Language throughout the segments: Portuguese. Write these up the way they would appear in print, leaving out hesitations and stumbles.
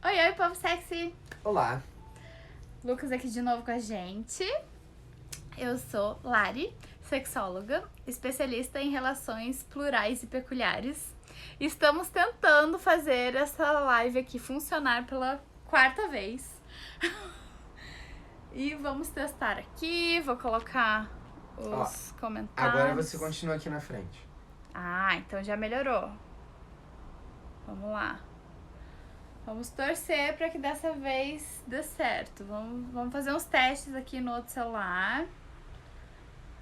Oi, oi, povo sexy! Olá. Lucas aqui de novo com a gente. Eu sou Lari, sexóloga, especialista em relações plurais e peculiares. Estamos tentando fazer essa live aqui funcionar pela quarta vez. E vamos testar aqui, vou colocar os comentários. Agora você continua aqui na frente. Ah, então já melhorou. Vamos lá. Vamos torcer para que dessa vez dê certo. Vamos fazer uns testes aqui no outro celular.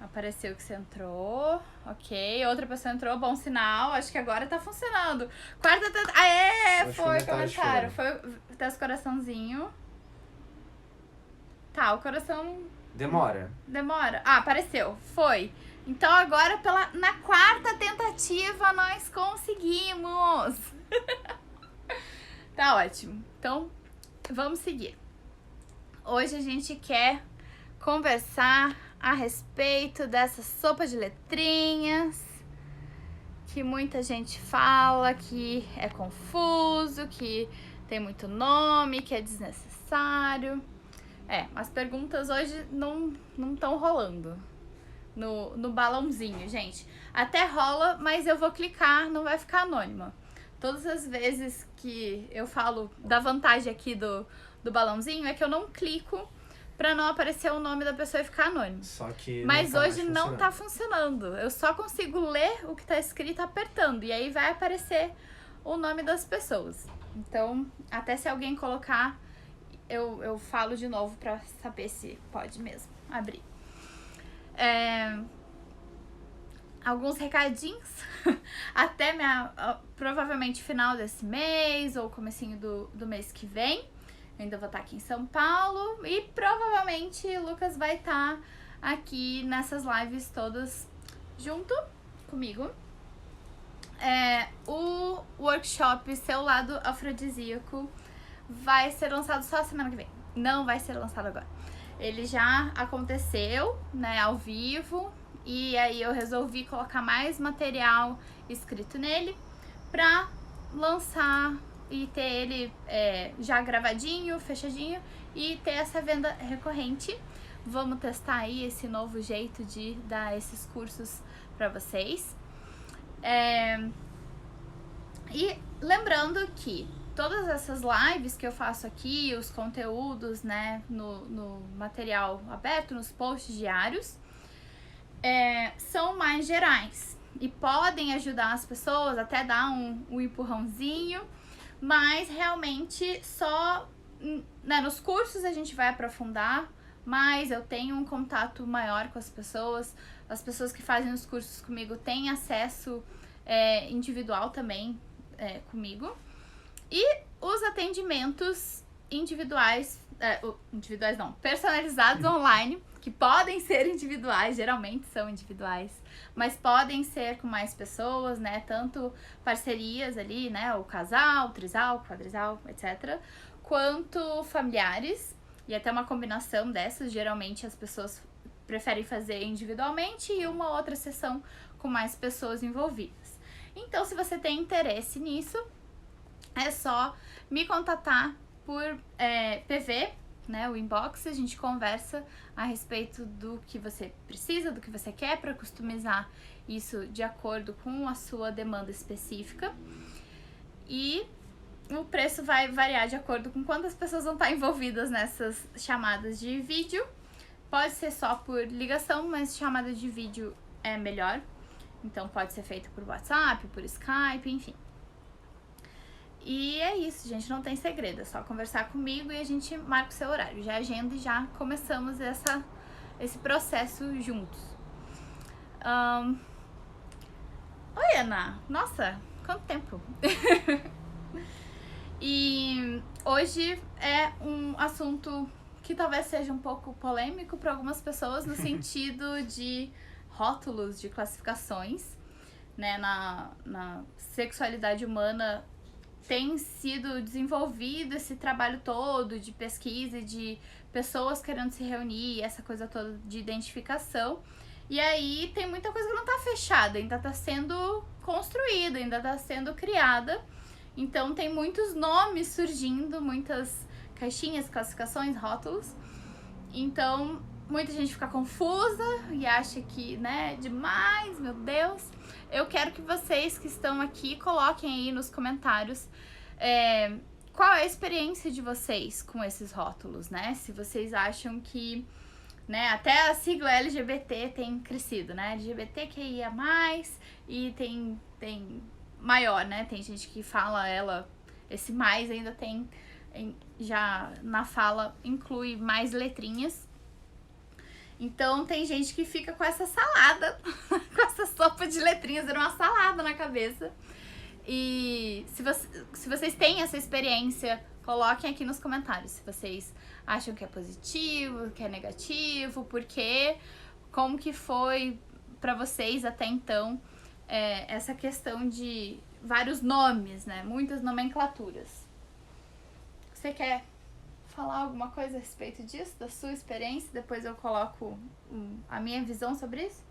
Apareceu que você entrou. Ok, outra pessoa entrou, bom sinal. Acho que agora tá funcionando. Quarta tentativa. Aê, foi comentário. Foi teste coraçãozinho. Tá, o coração... Demora. Ah, apareceu. Foi. Então agora na quarta tentativa nós conseguimos. Tá ótimo. Então, vamos seguir. Hoje a gente quer conversar a respeito dessa sopa de letrinhas que muita gente fala que é confuso, que tem muito nome, que é desnecessário. As perguntas hoje não estão rolando no balãozinho, gente. Até rola, mas eu vou clicar, não vai ficar anônima. Todas as vezes que eu falo da vantagem aqui do balãozinho é que eu não clico pra não aparecer o nome da pessoa e ficar anônimo. Só que mas hoje não tá funcionando. Eu só consigo ler o que tá escrito apertando. E aí vai aparecer o nome das pessoas. Então, até se alguém colocar, eu falo de novo pra saber se pode mesmo abrir. Alguns recadinhos até provavelmente final desse mês ou comecinho do mês que vem. Eu ainda vou estar aqui em São Paulo e provavelmente o Lucas vai estar aqui nessas lives todas junto comigo. O workshop Seu Lado Afrodisíaco vai ser lançado só semana que vem. Não vai ser lançado agora. Ele já aconteceu, né, ao vivo. E aí eu resolvi colocar mais material escrito nele pra lançar e ter ele já gravadinho, fechadinho e ter essa venda recorrente. Vamos testar aí esse novo jeito de dar esses cursos pra vocês. E lembrando que todas essas lives que eu faço aqui, os conteúdos, né, no material aberto, nos posts diários, são mais gerais e podem ajudar as pessoas, até dar um empurrãozinho, mas realmente só, né, nos cursos a gente vai aprofundar, mas eu tenho um contato maior com as pessoas que fazem os cursos comigo têm acesso individual também comigo, e os atendimentos personalizados online, que podem ser individuais, geralmente são individuais, mas podem ser com mais pessoas, né, tanto parcerias ali, né, o casal, trisal, quadrisal, etc, quanto familiares, e até uma combinação dessas. Geralmente as pessoas preferem fazer individualmente e uma outra sessão com mais pessoas envolvidas. Então, se você tem interesse nisso, é só me contatar por PV, né, o inbox. A gente conversa a respeito do que você precisa, do que você quer, para customizar isso de acordo com a sua demanda específica. E o preço vai variar de acordo com quantas pessoas vão estar envolvidas nessas chamadas de vídeo. Pode ser só por ligação, mas chamada de vídeo é melhor. Então pode ser feita por WhatsApp, por Skype, enfim. E é isso, gente, não tem segredo, é só conversar comigo e a gente marca o seu horário. Já agenda e já começamos esse processo juntos. Oi, Ana! Nossa, quanto tempo! E hoje é um assunto que talvez seja um pouco polêmico para algumas pessoas, no sentido de rótulos, de classificações, né, na sexualidade humana. Tem sido desenvolvido esse trabalho todo de pesquisa e de pessoas querendo se reunir, essa coisa toda de identificação. E aí tem muita coisa que não tá fechada, ainda tá sendo construída, ainda tá sendo criada. Então tem muitos nomes surgindo, muitas caixinhas, classificações, rótulos. Então muita gente fica confusa e acha que, né, demais, meu Deus. Eu quero que vocês que estão aqui coloquem aí nos comentários qual é a experiência de vocês com esses rótulos, né? Se vocês acham que, né, até a sigla LGBT tem crescido, né? LGBTQIA+, e tem maior, né? Tem gente que fala esse mais ainda tem, já na fala inclui mais letrinhas. Então tem gente que fica com essa salada, com essa sopa de letrinhas, era uma salada na cabeça. E se vocês têm essa experiência, coloquem aqui nos comentários se vocês acham que é positivo, que é negativo, por quê, como que foi pra vocês até então essa questão de vários nomes, né? Muitas nomenclaturas. Você quer falar alguma coisa a respeito disso, da sua experiência? Depois eu coloco a minha visão sobre isso.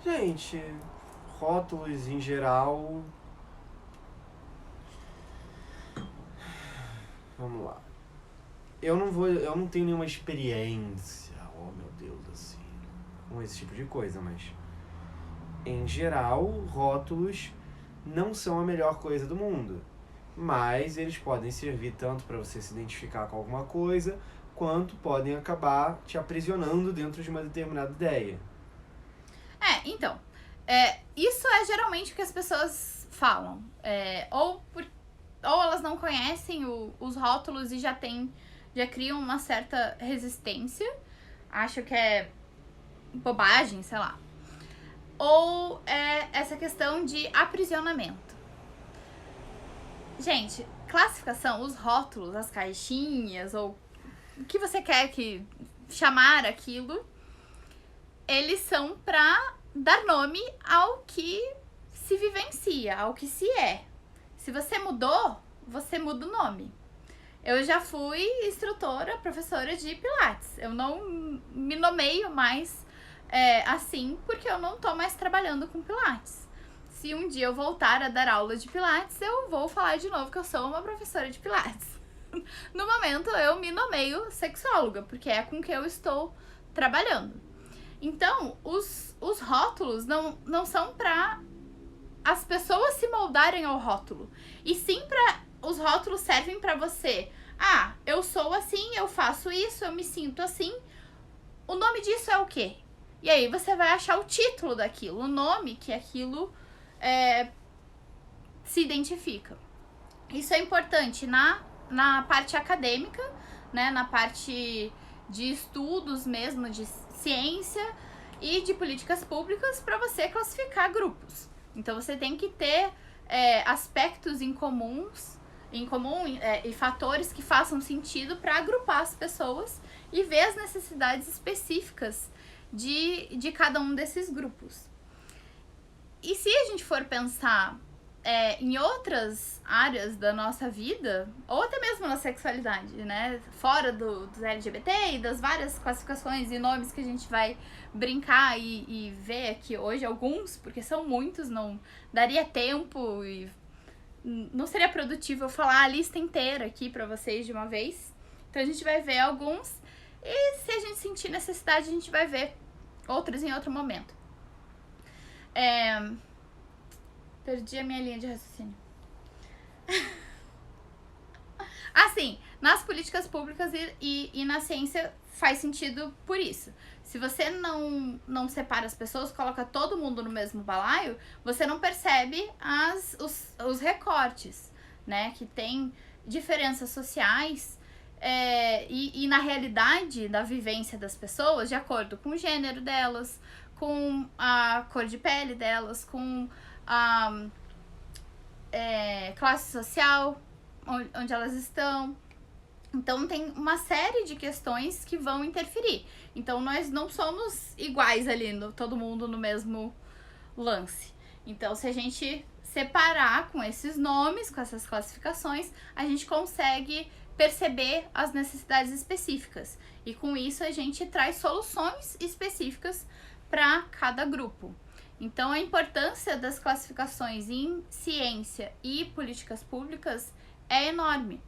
Gente, rótulos em geral. Vamos lá. Eu não tenho nenhuma experiência, oh meu Deus, assim, com esse tipo de coisa, mas em geral, rótulos não são a melhor coisa do mundo, mas eles podem servir tanto para você se identificar com alguma coisa, quanto podem acabar te aprisionando dentro de uma determinada ideia. Então, isso é geralmente o que as pessoas falam, ou elas não conhecem os rótulos e já criam uma certa resistência, acham que é bobagem, sei lá. Ou essa questão de aprisionamento. Gente, classificação, os rótulos, as caixinhas, ou o que você quer que chamar aquilo, eles são pra dar nome ao que se vivencia, ao que se é. Se você mudou, você muda o nome. Eu já fui instrutora, professora de Pilates. Eu não me nomeio mais assim, porque eu não tô mais trabalhando com Pilates. Se um dia eu voltar a dar aula de Pilates, eu vou falar de novo que eu sou uma professora de Pilates. No momento, eu me nomeio sexóloga, porque é com que eu estou trabalhando. Então, os rótulos não são pra as pessoas se moldarem ao rótulo. E sim os rótulos servem pra você. Ah, eu sou assim, eu faço isso, eu me sinto assim. O nome disso é o quê? E aí você vai achar o título daquilo, o nome que aquilo se identifica. Isso é importante na parte acadêmica, né, na parte de estudos mesmo, de ciência e de políticas públicas, para você classificar grupos. Então você tem que ter aspectos em comum e fatores que façam sentido para agrupar as pessoas e ver as necessidades específicas de cada um desses grupos. E se a gente for pensar em outras áreas da nossa vida, ou até mesmo na sexualidade, né? Fora dos LGBT e das várias classificações e nomes que a gente vai brincar e ver aqui hoje, alguns, porque são muitos, não daria tempo e não seria produtivo eu falar a lista inteira aqui pra vocês de uma vez. Então a gente vai ver alguns e se a gente sentir necessidade, a gente vai ver outros em outro momento. Perdi a minha linha de raciocínio. Assim, nas políticas públicas e na ciência faz sentido por isso. Se você não separa as pessoas, coloca todo mundo no mesmo balaio, você não percebe os recortes, né? Que tem diferenças sociais e na realidade da vivência das pessoas, de acordo com o gênero delas, com a cor de pele delas, com a classe social, onde elas estão. Então tem uma série de questões que vão interferir. Então nós não somos iguais ali, todo mundo no mesmo lance. Então se a gente separar com esses nomes, com essas classificações, a gente consegue perceber as necessidades específicas. E com isso a gente traz soluções específicas para cada grupo. Então, a importância das classificações em ciência e políticas públicas é enorme.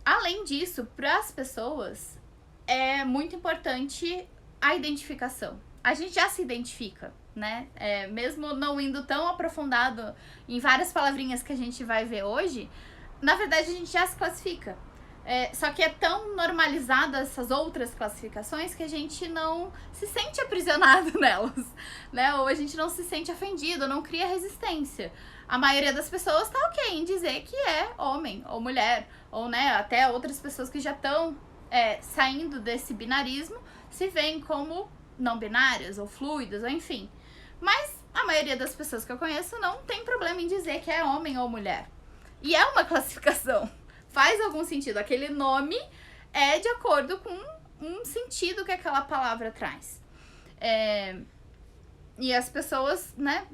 Além disso, para as pessoas, é muito importante a identificação. A gente já se identifica, né? Mesmo não indo tão aprofundado em várias palavrinhas que a gente vai ver hoje, na verdade a gente já se classifica. Só que é tão normalizado essas outras classificações que a gente não se sente aprisionado nelas, né? Ou a gente não se sente ofendido, não cria resistência. A maioria das pessoas tá ok em dizer que é homem ou mulher, ou né, até outras pessoas que já estão saindo desse binarismo se veem como não binárias ou fluidas, ou enfim. Mas a maioria das pessoas que eu conheço não tem problema em dizer que é homem ou mulher. E é uma classificação. Faz algum sentido. Aquele nome é de acordo com um sentido que aquela palavra traz. E as pessoas, né,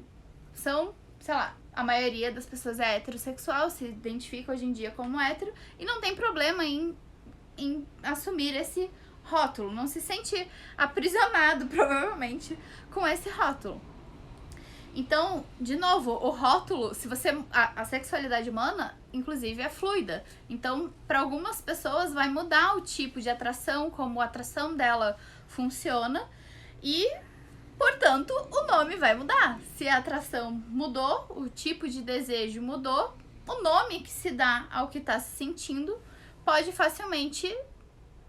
são, sei lá, a maioria das pessoas é heterossexual, se identifica hoje em dia como hétero, e não tem problema em assumir esse rótulo. Não se sente aprisionado, provavelmente, com esse rótulo. Então, de novo, o rótulo, se você a sexualidade humana, inclusive, é fluida. Então, para algumas pessoas vai mudar o tipo de atração, como a atração dela funciona e, portanto, o nome vai mudar. Se a atração mudou, o tipo de desejo mudou, o nome que se dá ao que está se sentindo pode facilmente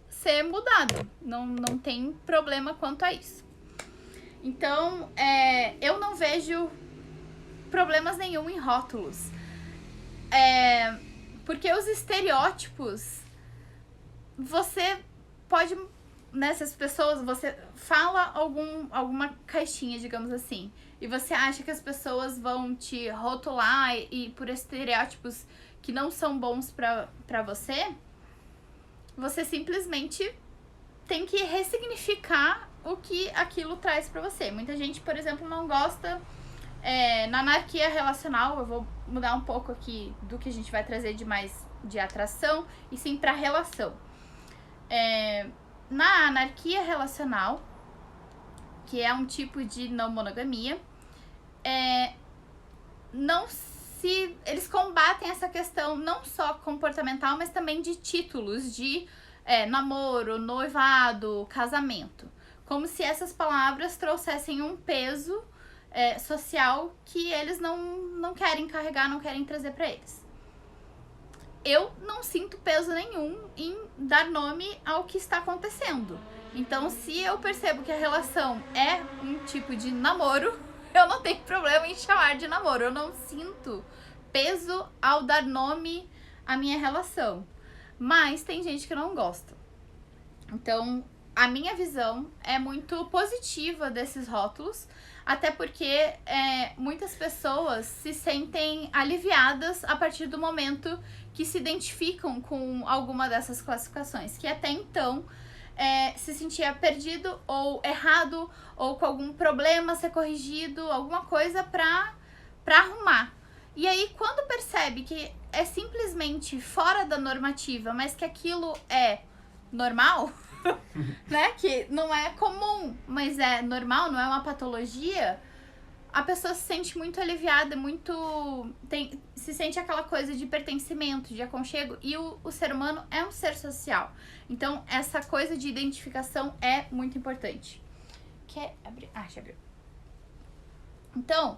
ser mudado. Não tem problema quanto a isso. Então, eu não vejo problemas nenhum em rótulos. Porque os estereótipos, você pode, nessas pessoas, você fala alguma caixinha, digamos assim, e você acha que as pessoas vão te rotular e por estereótipos que não são bons pra você, você simplesmente tem que ressignificar o que aquilo traz pra você. Muita gente, por exemplo, não gosta na anarquia relacional. Eu vou mudar um pouco aqui do que a gente vai trazer de mais de atração e sim pra relação. Na anarquia relacional, que é um tipo de não monogamia, eles combatem essa questão não só comportamental, mas também de títulos de namoro, noivado, casamento. Como se essas palavras trouxessem um peso social que eles não querem carregar, não querem trazer para eles. Eu não sinto peso nenhum em dar nome ao que está acontecendo. Então, se eu percebo que a relação é um tipo de namoro, eu não tenho problema em chamar de namoro. Eu não sinto peso ao dar nome à minha relação. Mas tem gente que não gosta. Então, a minha visão é muito positiva desses rótulos, até porque muitas pessoas se sentem aliviadas a partir do momento que se identificam com alguma dessas classificações, que até então se sentia perdido ou errado, ou com algum problema a ser corrigido, alguma coisa pra arrumar. E aí, quando percebe que é simplesmente fora da normativa, mas que aquilo é normal, né? Que não é comum, mas é normal, não é uma patologia, a pessoa se sente muito aliviada, se sente aquela coisa de pertencimento, de aconchego, e o ser humano é um ser social. Então, essa coisa de identificação é muito importante. Quer abrir? Ah, já abriu. Então,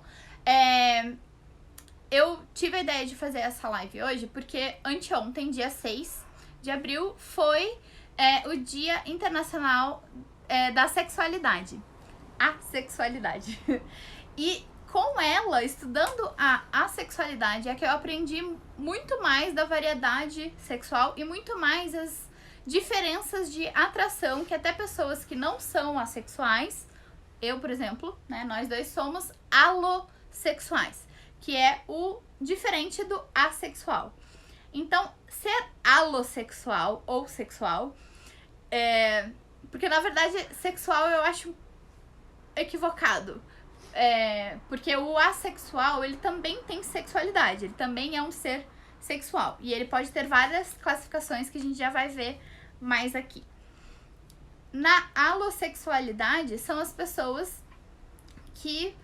eu tive a ideia de fazer essa live hoje porque anteontem, dia 6 de abril, foi o Dia Internacional da Sexualidade. A sexualidade. E com ela, estudando a assexualidade, é que eu aprendi muito mais da variedade sexual e muito mais as diferenças de atração que até pessoas que não são assexuais, eu, por exemplo, né, nós dois somos alossexuais, que é o diferente do assexual. Então, ser alossexual ou sexual, porque na verdade sexual eu acho equivocado. Porque o assexual, ele também tem sexualidade, ele também é um ser sexual. E ele pode ter várias classificações que a gente já vai ver mais aqui. Na alossexualidade, são as pessoas que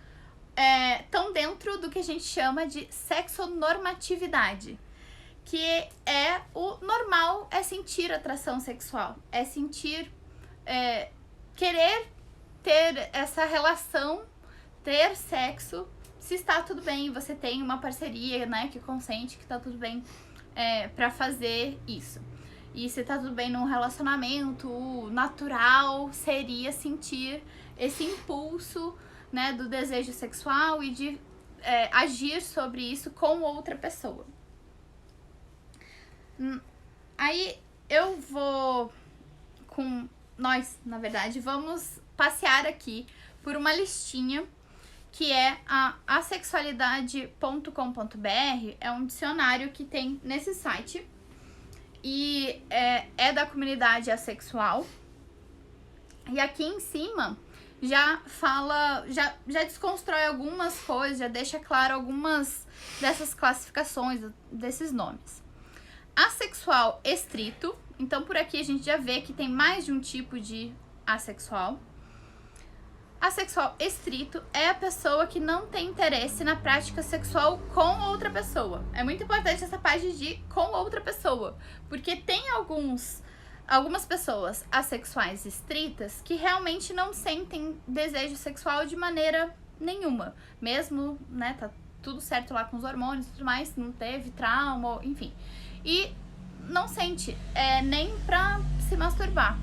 estão dentro do que a gente chama de sexonormatividade, que é o normal, é sentir atração sexual, é sentir, querer ter essa relação, ter sexo, se está tudo bem, você tem uma parceria, né, que consente que tá tudo bem pra fazer isso. E se tá tudo bem num relacionamento, o natural seria sentir esse impulso, né, do desejo sexual e de agir sobre isso com outra pessoa. Aí eu vou nós, na verdade, vamos passear aqui por uma listinha que é a asexualidade.com.br, é um dicionário que tem nesse site e é da comunidade assexual. E aqui em cima já fala, já desconstrói algumas coisas, já deixa claro algumas dessas classificações, desses nomes. Assexual estrito, então por aqui a gente já vê que tem mais de um tipo de assexual. Assexual estrito é a pessoa que não tem interesse na prática sexual com outra pessoa. É muito importante essa parte de com outra pessoa, porque tem algumas pessoas assexuais estritas que realmente não sentem desejo sexual de maneira nenhuma. Mesmo, né, tá tudo certo lá com os hormônios e tudo mais, não teve trauma, enfim. E não sente nem pra se masturbar.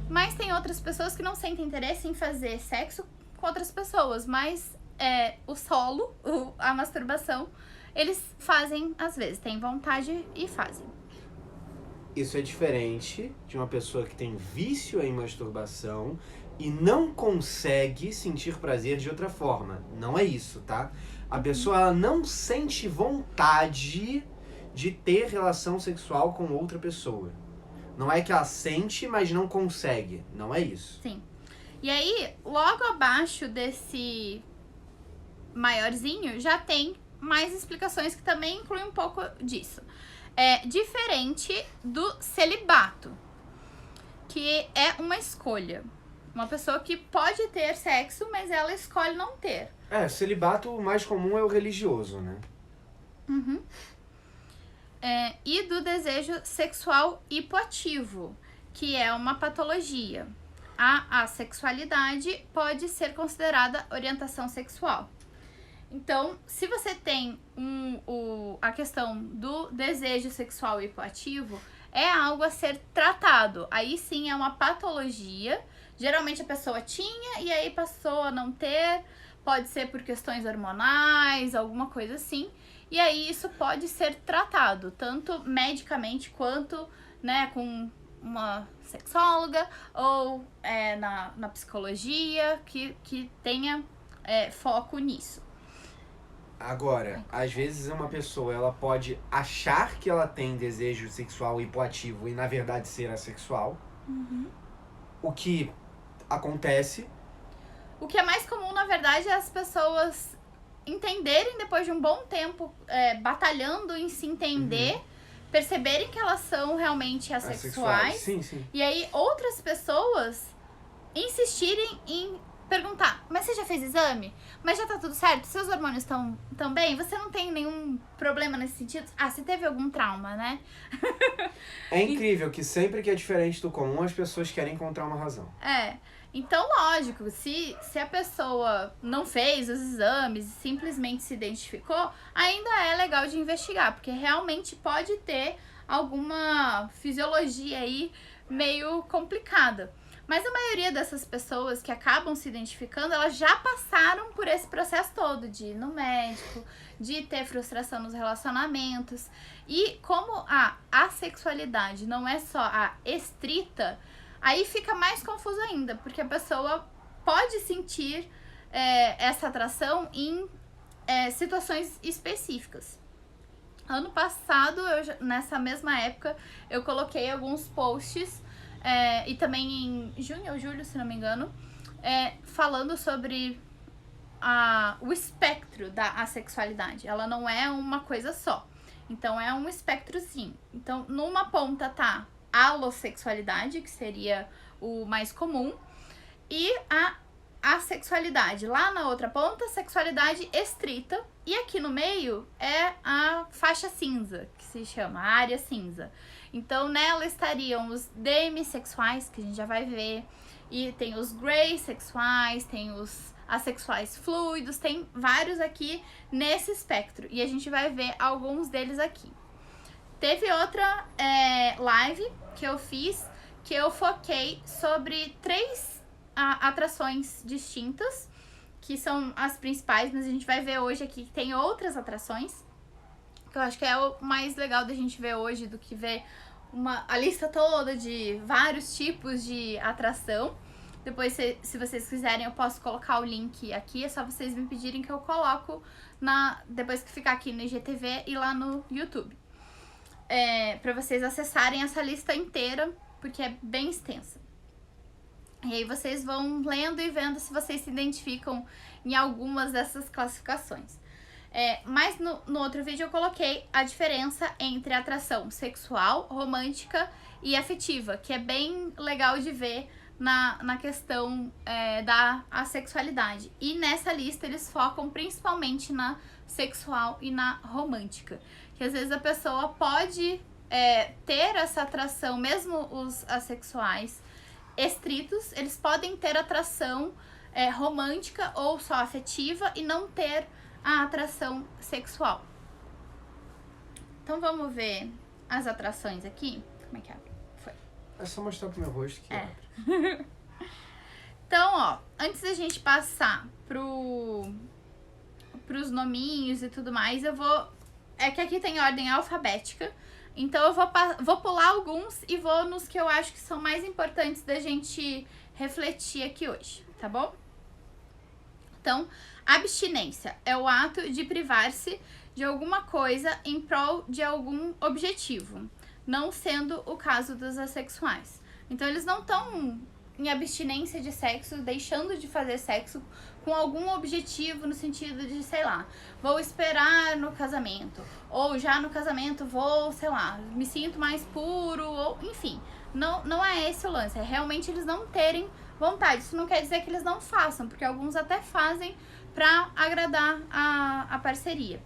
Mas tem outras pessoas que não sentem interesse em fazer sexo com outras pessoas, mas o solo, a masturbação, eles fazem às vezes, têm vontade e fazem. Isso é diferente de uma pessoa que tem vício em masturbação e não consegue sentir prazer de outra forma. Não é isso, tá? A pessoa ela não sente vontade de ter relação sexual com outra pessoa. Não é que ela sente, mas não consegue. Não é isso. Sim. E aí, logo abaixo desse maiorzinho, já tem mais explicações que também incluem um pouco disso. É diferente do celibato, que é uma escolha. Uma pessoa que pode ter sexo, mas ela escolhe não ter. Celibato o mais comum é o religioso, né? Uhum. E do desejo sexual hipoativo, que é uma patologia. A assexualidade pode ser considerada orientação sexual. Então, se você tem a questão do desejo sexual hipoativo, é algo a ser tratado. Aí sim é uma patologia. Geralmente a pessoa tinha e aí passou a não ter. Pode ser por questões hormonais, alguma coisa assim. E aí isso pode ser tratado, tanto medicamente quanto, né, com uma sexóloga ou na psicologia que tenha foco nisso. Agora, às vezes uma pessoa ela pode achar que ela tem desejo sexual hipoativo e na verdade ser assexual. Uhum. O que acontece. O que é mais comum, na verdade, é as pessoas entenderem depois de um bom tempo batalhando em se entender, perceberem que elas são realmente assexuais. Sim, sim. E aí outras pessoas insistirem em perguntar, mas você já fez exame? Mas já tá tudo certo? Seus hormônios estão bem? Você não tem nenhum problema nesse sentido? Ah, você teve algum trauma, né? É incrível que sempre que é diferente do comum, as pessoas querem encontrar uma razão. Então, lógico, se a pessoa não fez os exames e simplesmente se identificou, ainda é legal de investigar, porque realmente pode ter alguma fisiologia aí meio complicada. Mas a maioria dessas pessoas que acabam se identificando, elas já passaram por esse processo todo de ir no médico, de ter frustração nos relacionamentos. E como a assexualidade não é só a estrita, aí fica mais confuso ainda, porque a pessoa pode sentir essa atração em situações específicas. Ano passado, nessa mesma época, eu coloquei alguns posts, e também em junho ou julho, se não me engano, falando sobre o espectro da assexualidade. Ela não é uma coisa só. Então, é um espectrozinho. Então, numa ponta tá a alossexualidade, que seria o mais comum, e a assexualidade. Lá na outra ponta, sexualidade estrita. E aqui no meio é a faixa cinza, que se chama, a área cinza. Então, nela estariam os demissexuais, que a gente já vai ver. E tem os grey sexuais, tem os assexuais fluidos, tem vários aqui nesse espectro. E a gente vai ver alguns deles aqui. Teve outra live que eu fiz, que eu foquei sobre 3 atrações distintas, que são as principais, mas a gente vai ver hoje aqui que tem outras atrações, que eu acho que é o mais legal da gente ver hoje do que ver a lista toda de vários tipos de atração. Depois, se vocês quiserem, eu posso colocar o link aqui, é só vocês me pedirem que eu coloco depois que ficar aqui no IGTV e lá no YouTube. Pra vocês acessarem essa lista inteira, porque é bem extensa. E aí vocês vão lendo e vendo se vocês se identificam em algumas dessas classificações. Mas no outro vídeo eu coloquei a diferença entre atração sexual, romântica e afetiva, que é bem legal de ver na questão da assexualidade. E nessa lista eles focam principalmente na sexual e na romântica. Que às vezes a pessoa pode ter essa atração, mesmo os assexuais estritos, eles podem ter atração romântica ou só afetiva e não ter a atração sexual. Então vamos ver as atrações aqui. Como é que abre? Foi. É só mostrar pro meu rosto que abre. Então, ó, antes da gente passar pros nominhos e tudo mais, eu vou... É que aqui tem ordem alfabética, então eu vou pular alguns e vou nos que eu acho que são mais importantes da gente refletir aqui hoje, tá bom? Então, abstinência é o ato de privar-se de alguma coisa em prol de algum objetivo, não sendo o caso dos assexuais. Então, eles não estão em abstinência de sexo, deixando de fazer sexo com algum objetivo no sentido de, sei lá, vou esperar no casamento, ou já no casamento vou, sei lá, me sinto mais puro, ou enfim, não é esse o lance, é realmente eles não terem vontade. Isso não quer dizer que eles não façam, porque alguns até fazem pra agradar a parceria.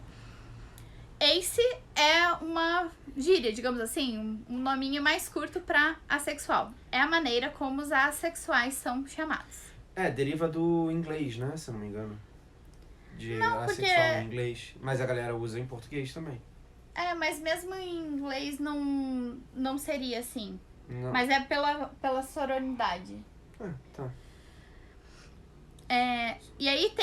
Ace é uma gíria, digamos assim, um nominho mais curto pra assexual. É a maneira como os assexuais são chamados. Deriva do inglês, né? Se eu não me engano. De assexual em inglês. Mas a galera usa em português também. Mas mesmo em inglês não seria assim. Não. Mas é pela sororidade. Tá. E aí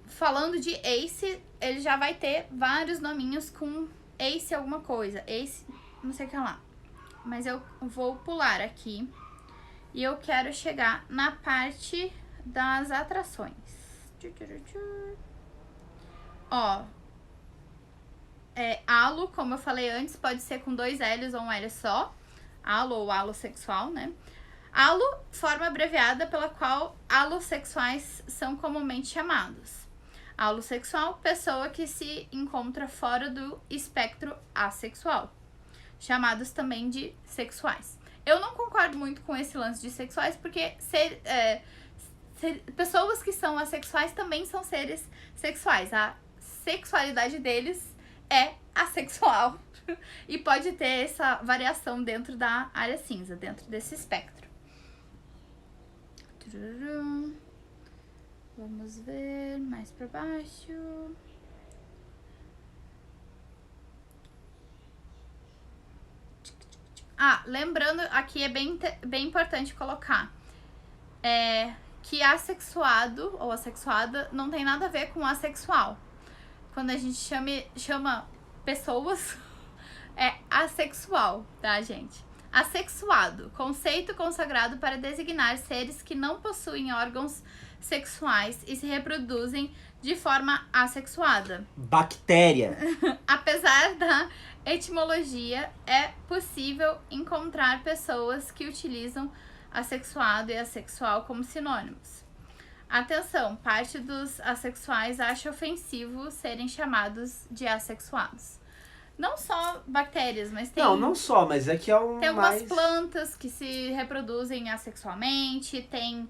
falando de Ace, ele já vai ter vários nominhos com Ace alguma coisa. Ace, não sei o que lá. Mas eu vou pular aqui. E eu quero chegar na parte das atrações. Ó. Alo, como eu falei antes, pode ser com 2 L's ou um L só. Alo ou alossexual, né? Alo, forma abreviada pela qual alossexuais são comumente chamados. Alossexual, pessoa que se encontra fora do espectro assexual, chamados também de sexuais. Eu não concordo muito com esse lance de sexuais, porque pessoas que são assexuais também são seres sexuais. A sexualidade deles é assexual e pode ter essa variação dentro da área cinza, dentro desse espectro. Vamos ver mais pra baixo. Lembrando, aqui é bem importante colocar que assexuado ou assexuada não tem nada a ver com assexual. Quando a gente chama pessoas, é assexual, tá, gente? Assexuado, conceito consagrado para designar seres que não possuem órgãos sexuais e se reproduzem de forma assexuada. Bactéria. Apesar da etimologia, é possível encontrar pessoas que utilizam assexuado e assexual como sinônimos. Atenção, parte dos assexuais acha ofensivo serem chamados de assexuados. Não só bactérias, mas tem... Não só, mas é que é um Tem algumas mais... plantas que se reproduzem assexualmente, tem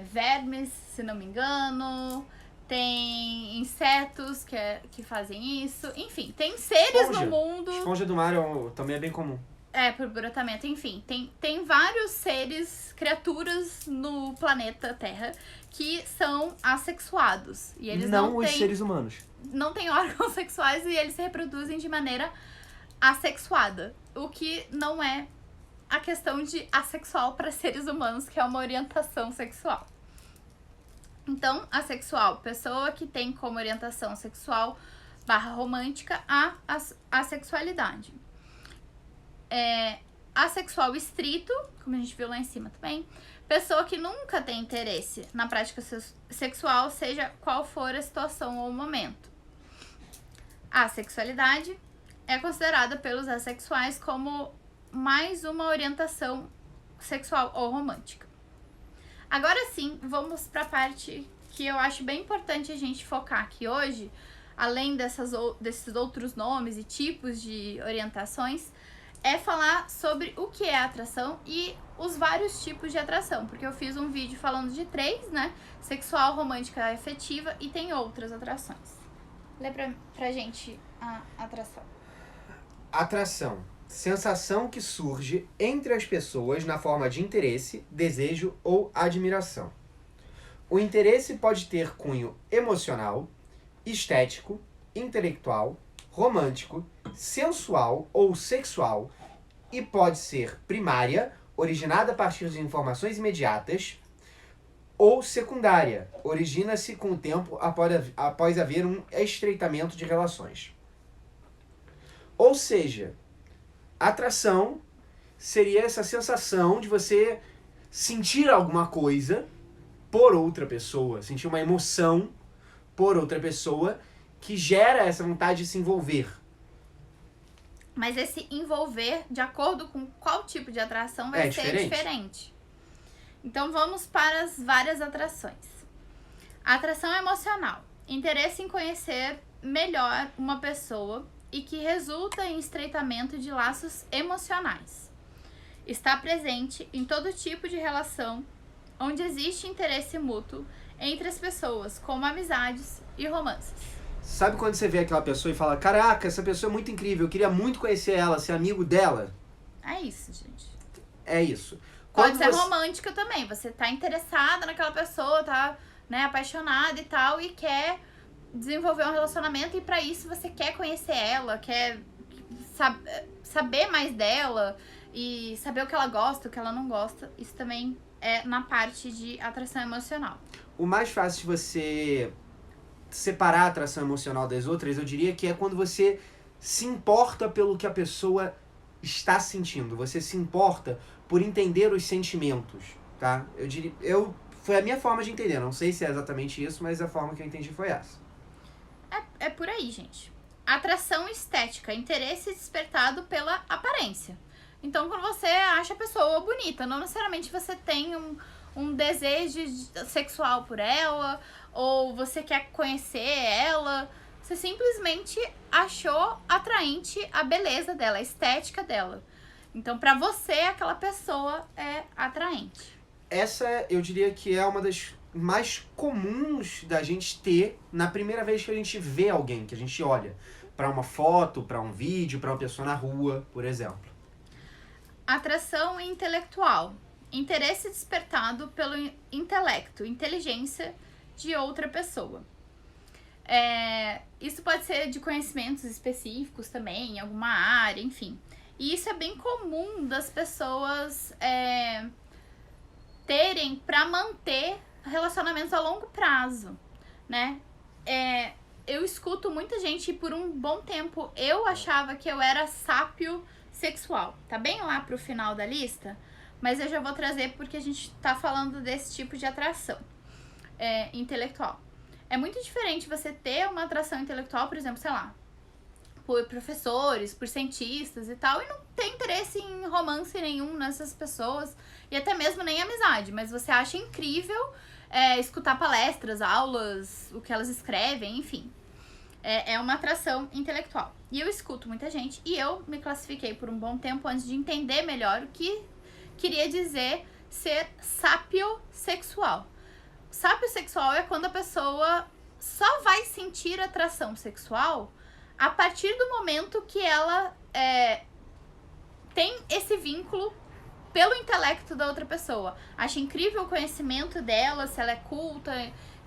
vermes, se não me engano, tem insetos que fazem isso, enfim, tem seres no mundo... Esponja do mar também é bem comum. Por brotamento, enfim, tem vários seres, criaturas no planeta Terra que são assexuados. E eles não os têm, seres humanos. não têm órgãos sexuais e eles se reproduzem de maneira assexuada. O que não é a questão de assexual para seres humanos, que é uma orientação sexual. Então, assexual, pessoa que tem como orientação sexual / romântica a assexualidade. Assexual estrito, como a gente viu lá em cima também, pessoa que nunca tem interesse na prática sexual, seja qual for a situação ou o momento. A sexualidade é considerada pelos assexuais como mais uma orientação sexual ou romântica. Agora sim, vamos para a parte que eu acho bem importante a gente focar aqui hoje, além desses outros nomes e tipos de orientações, é falar sobre o que é atração e os vários tipos de atração, porque eu fiz um vídeo falando de 3, né? Sexual, romântica, afetiva, e tem outras atrações. Lê pra gente a atração. Atração. Sensação que surge entre as pessoas na forma de interesse, desejo ou admiração. O interesse pode ter cunho emocional, estético, intelectual, romântico, sensual ou sexual e pode ser primária, originada a partir de informações imediatas, ou secundária, origina-se com o tempo após haver um estreitamento de relações. Ou seja, atração seria essa sensação de você sentir alguma coisa por outra pessoa, sentir uma emoção por outra pessoa que gera essa vontade de se envolver. Mas esse envolver, de acordo com qual tipo de atração, vai ser diferente. Então vamos para as várias atrações. A atração emocional. Interesse em conhecer melhor uma pessoa e que resulta em estreitamento de laços emocionais. Está presente em todo tipo de relação onde existe interesse mútuo entre as pessoas, como amizades e romances. Sabe quando você vê aquela pessoa e fala, caraca, essa pessoa é muito incrível, eu queria muito conhecer ela, ser amigo dela? É isso, gente. É isso. Pode ser romântica também, você tá interessada naquela pessoa, tá, né, apaixonada e tal, e quer desenvolver um relacionamento, e pra isso você quer conhecer ela, quer saber mais dela, e saber o que ela gosta, o que ela não gosta. Isso também é na parte de atração emocional. O mais fácil de você separar a atração emocional das outras, eu diria que é quando você se importa pelo que a pessoa está sentindo. Você se importa por entender os sentimentos, tá? Foi a minha forma de entender. Não sei se é exatamente isso, mas a forma que eu entendi foi essa. É por aí, gente. Atração estética. Interesse despertado pela aparência. Então, quando você acha a pessoa bonita, não necessariamente você tem um desejo sexual por ela, ou você quer conhecer ela, você simplesmente achou atraente a beleza dela, a estética dela. Então, pra você, aquela pessoa é atraente. Essa, eu diria que é uma das mais comuns da gente ter na primeira vez que a gente vê alguém, que a gente olha pra uma foto, pra um vídeo, pra uma pessoa na rua, por exemplo. Atração intelectual. Interesse despertado pelo intelecto, inteligência de outra pessoa. Isso pode ser de conhecimentos específicos também, em alguma área, enfim. E isso é bem comum das pessoas terem para manter relacionamentos a longo prazo, né? Eu escuto muita gente, e por um bom tempo eu achava que eu era sápio sexual. Tá bem lá pro final da lista, mas eu já vou trazer porque a gente tá falando desse tipo de atração intelectual. É muito diferente você ter uma atração intelectual, por exemplo, sei lá, por professores, por cientistas e tal, e não ter interesse em romance nenhum nessas pessoas, e até mesmo nem amizade, mas você acha incrível escutar palestras, aulas, o que elas escrevem, enfim. É uma atração intelectual. E eu escuto muita gente, e eu me classifiquei por um bom tempo antes de entender melhor o que queria dizer ser sapiosexual. Sapiosexual é quando a pessoa só vai sentir atração sexual a partir do momento que ela tem esse vínculo pelo intelecto da outra pessoa. Acha incrível o conhecimento dela, se ela é culta,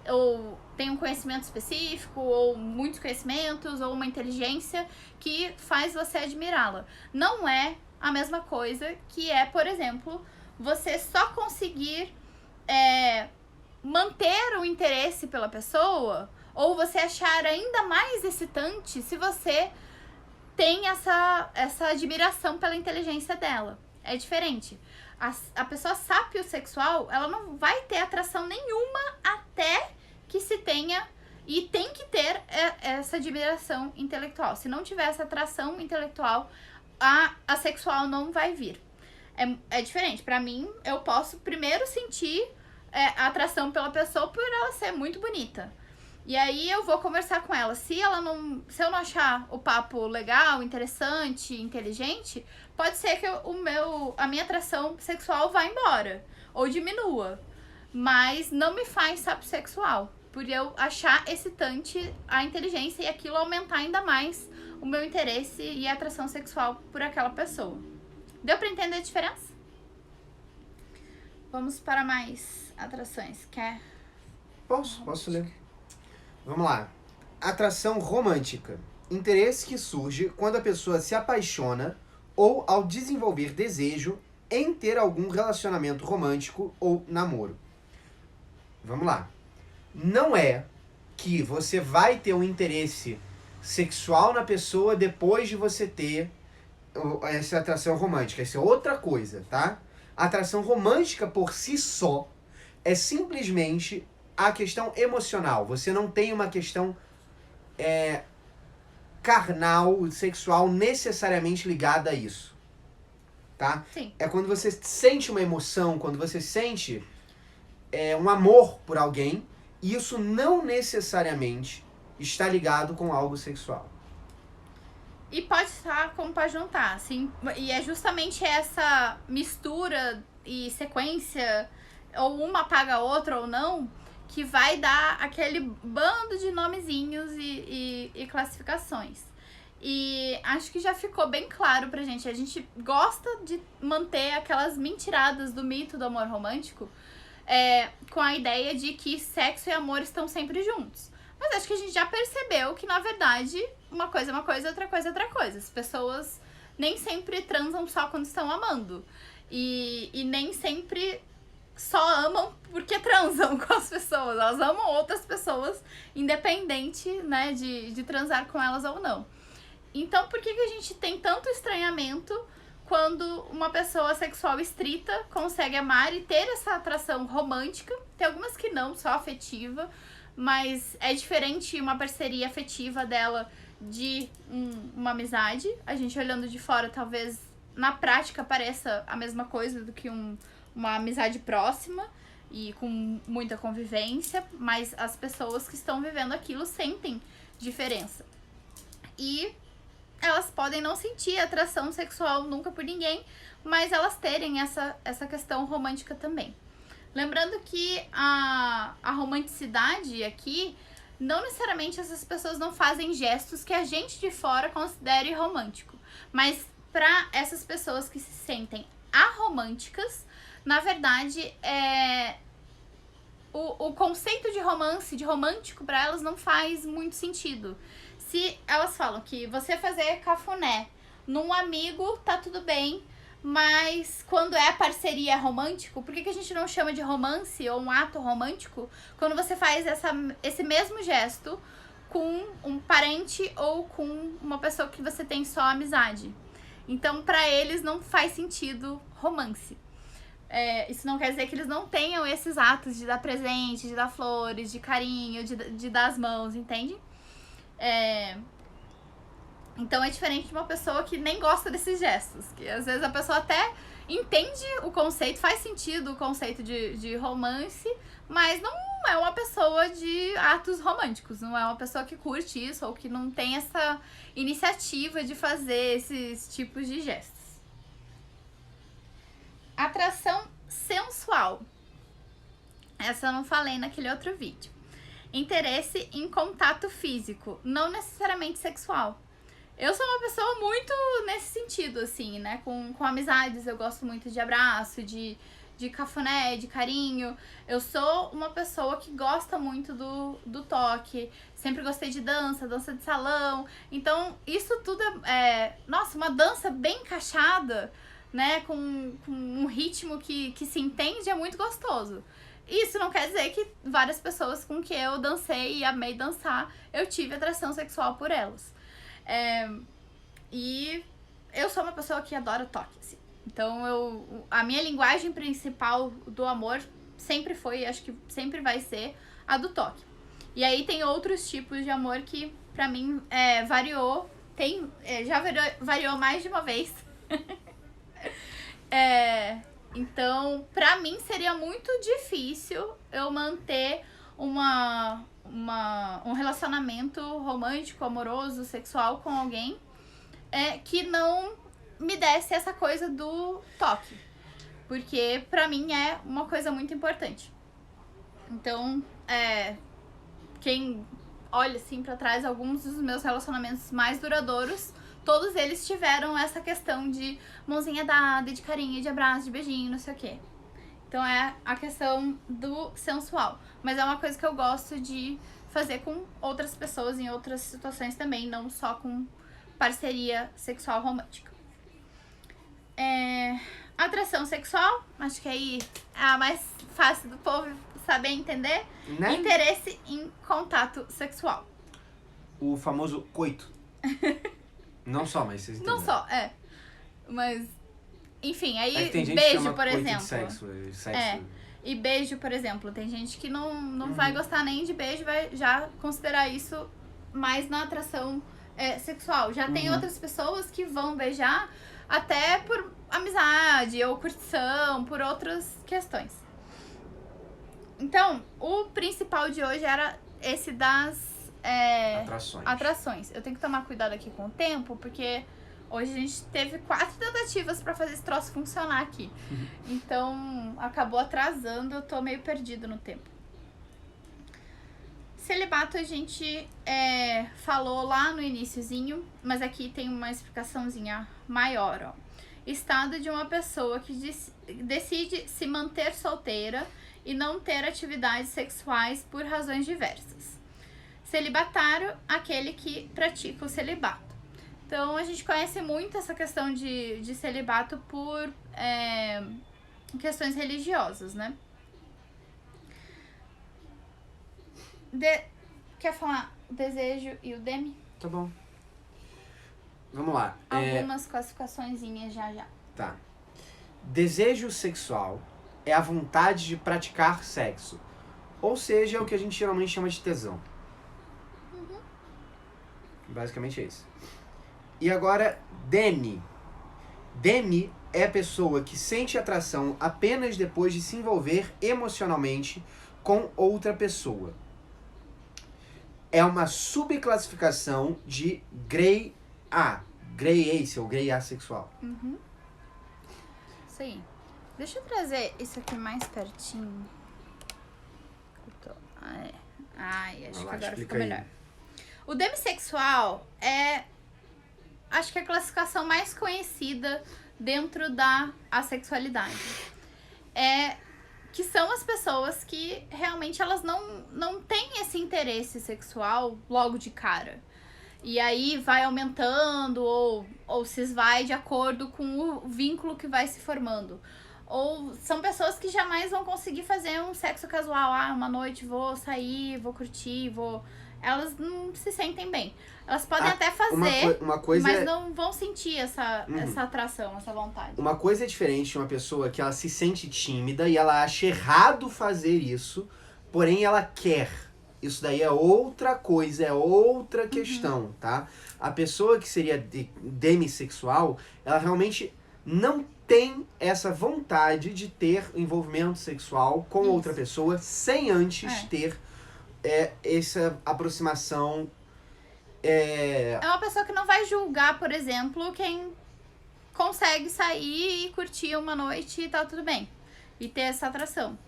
ou tem um conhecimento específico, ou muitos conhecimentos, ou uma inteligência que faz você admirá-la. Não é a mesma coisa que é, por exemplo, você só conseguir manter o interesse pela pessoa, ou você achar ainda mais excitante se você tem essa admiração pela inteligência dela. É diferente. A pessoa sapiosexual, ela não vai ter atração nenhuma até que se tenha, e tem que ter essa admiração intelectual. Se não tiver essa atração intelectual, a sexual não vai vir. É diferente. Pra mim, eu posso primeiro sentir a atração pela pessoa por ela ser muito bonita. E aí eu vou conversar com ela. Se eu não achar o papo legal, interessante, inteligente, pode ser que a minha atração sexual vá embora ou diminua. Mas não me faz sapiosexual, por eu achar excitante a inteligência e aquilo aumentar ainda mais o meu interesse e a atração sexual por aquela pessoa. Deu pra entender a diferença? Vamos para mais atrações. Quer? Posso ler. Vamos lá. Atração romântica. Interesse que surge quando a pessoa se apaixona ou ao desenvolver desejo em ter algum relacionamento romântico ou namoro. Vamos lá. Não é que você vai ter um interesse sexual na pessoa depois de você ter essa atração romântica. Isso é outra coisa, tá? A atração romântica por si só é simplesmente a questão emocional. Você não tem uma questão carnal, sexual necessariamente ligada a isso. Tá? Sim. É quando você sente uma emoção, quando você sente um amor por alguém, e isso não necessariamente está ligado com algo sexual. E pode estar como para juntar, assim, e é justamente essa mistura e sequência, ou uma paga a outra ou não, que vai dar aquele bando de nomezinhos e classificações. E acho que já ficou bem claro pra gente. A gente gosta de manter aquelas mentiradas do mito do amor romântico, com a ideia de que sexo e amor estão sempre juntos. Mas acho que a gente já percebeu que, na verdade, uma coisa é uma coisa, outra coisa é outra coisa. As pessoas nem sempre transam só quando estão amando. E nem sempre só amam porque transam com as pessoas. Elas amam outras pessoas, independente, né, de transar com elas ou não. Então, por que a gente tem tanto estranhamento quando uma pessoa sexual estrita consegue amar e ter essa atração romântica? Tem algumas que não, só afetiva, mas é diferente uma parceria afetiva dela de uma amizade. A gente olhando de fora, talvez na prática pareça a mesma coisa do que uma amizade próxima e com muita convivência, mas as pessoas que estão vivendo aquilo sentem diferença. E elas podem não sentir atração sexual nunca por ninguém, mas elas terem essa questão romântica também. Lembrando que a romanticidade aqui, não necessariamente essas pessoas não fazem gestos que a gente de fora considere romântico, mas para essas pessoas que se sentem aromânticas, na verdade, o conceito de romance, de romântico, para elas não faz muito sentido. Se elas falam que você fazer cafuné num amigo, tá tudo bem, mas quando é parceria romântico, por que a gente não chama de romance ou um ato romântico quando você faz esse mesmo gesto com um parente ou com uma pessoa que você tem só amizade? Então, pra eles não faz sentido romance. Isso não quer dizer que eles não tenham esses atos de dar presente, de dar flores, de carinho, de dar as mãos, entende? Então é diferente de uma pessoa que nem gosta desses gestos, que às vezes a pessoa até entende o conceito, faz sentido o conceito de romance, mas não é uma pessoa de atos românticos, não é uma pessoa que curte isso ou que não tem essa iniciativa de fazer esses tipos de gestos. Atração sensual. Essa eu não falei naquele outro vídeo. Interesse em contato físico, não necessariamente sexual. Eu sou uma pessoa muito nesse sentido, assim, né? Com amizades, eu gosto muito de abraço, de cafuné, de carinho. Eu sou uma pessoa que gosta muito do toque. Sempre gostei de dança de salão. Então, isso tudo nossa, uma dança bem encaixada, né? Com um ritmo que se entende é muito gostoso. Isso não quer dizer que várias pessoas com que eu dancei e amei dançar, eu tive atração sexual por elas. E eu sou uma pessoa que adora toque, assim. Então, a minha linguagem principal do amor sempre foi, acho que sempre vai ser, a do toque. E aí tem outros tipos de amor que, pra mim, variou. Variou mais de uma vez. Então, pra mim, seria muito difícil eu manter um relacionamento romântico, amoroso, sexual com alguém que não me desse essa coisa do toque. Porque pra mim é uma coisa muito importante. Então, quem olha assim pra trás, alguns dos meus relacionamentos mais duradouros, todos eles tiveram essa questão de mãozinha dada, de carinho, de abraço, de beijinho, não sei o quê. Então é a questão do sensual. Mas é uma coisa que eu gosto de fazer com outras pessoas em outras situações também, não só com parceria sexual romântica. Atração sexual, acho que aí é a mais fácil do povo saber entender. Né? Interesse em contato sexual. O famoso coito. Não só, mas vocês entenderam. Não só, Mas, enfim, aí É que tem gente que beijo, chama por coito de exemplo. sexo. E beijo, por exemplo, tem gente que não vai gostar nem de beijo, vai já considerar isso mais na atração sexual. Já tem outras pessoas que vão beijar até por amizade ou curtição, por outras questões. Então, o principal de hoje era esse das atrações. Eu tenho que tomar cuidado aqui com o tempo, porque hoje a gente teve 4 tentativas pra fazer esse troço funcionar aqui. Então, acabou atrasando, eu tô meio perdido no tempo. Celibato a gente falou lá no iniciozinho, mas aqui tem uma explicaçãozinha maior, ó. Estado de uma pessoa que decide se manter solteira e não ter atividades sexuais por razões diversas. Celibatário, aquele que pratica o celibato. Então, a gente conhece muito essa questão de celibato por questões religiosas, né? Quer falar o desejo e o demi? Tá bom. Vamos lá. Algumas classificaçõezinhas já. Tá. Desejo sexual é a vontade de praticar sexo. Ou seja, é o que a gente geralmente chama de tesão. Basicamente é isso. E agora, demi. Demi é a pessoa que sente atração apenas depois de se envolver emocionalmente com outra pessoa. É uma subclassificação de Grey A. Grey Ace ou Grey assexual. Isso aí. Deixa eu trazer isso aqui mais pertinho. Acho que agora ficou melhor. O demissexual acho que é a classificação mais conhecida dentro da assexualidade. Que são as pessoas que realmente elas não têm esse interesse sexual logo de cara. E aí vai aumentando ou se esvai de acordo com o vínculo que vai se formando. Ou são pessoas que jamais vão conseguir fazer um sexo casual. Uma noite vou sair, vou curtir, Elas não se sentem bem. Elas podem até fazer, mas não vão sentir essa atração, essa vontade. Uma coisa é diferente de uma pessoa que ela se sente tímida e ela acha errado fazer isso, porém ela quer. Isso daí é outra coisa, é outra questão, tá? A pessoa que seria demissexual, ela realmente não tem essa vontade de ter envolvimento sexual com outra pessoa sem antes ter essa aproximação. É uma pessoa que não vai julgar, por exemplo, quem consegue sair e curtir uma noite e tá tudo bem. e ter essa atração.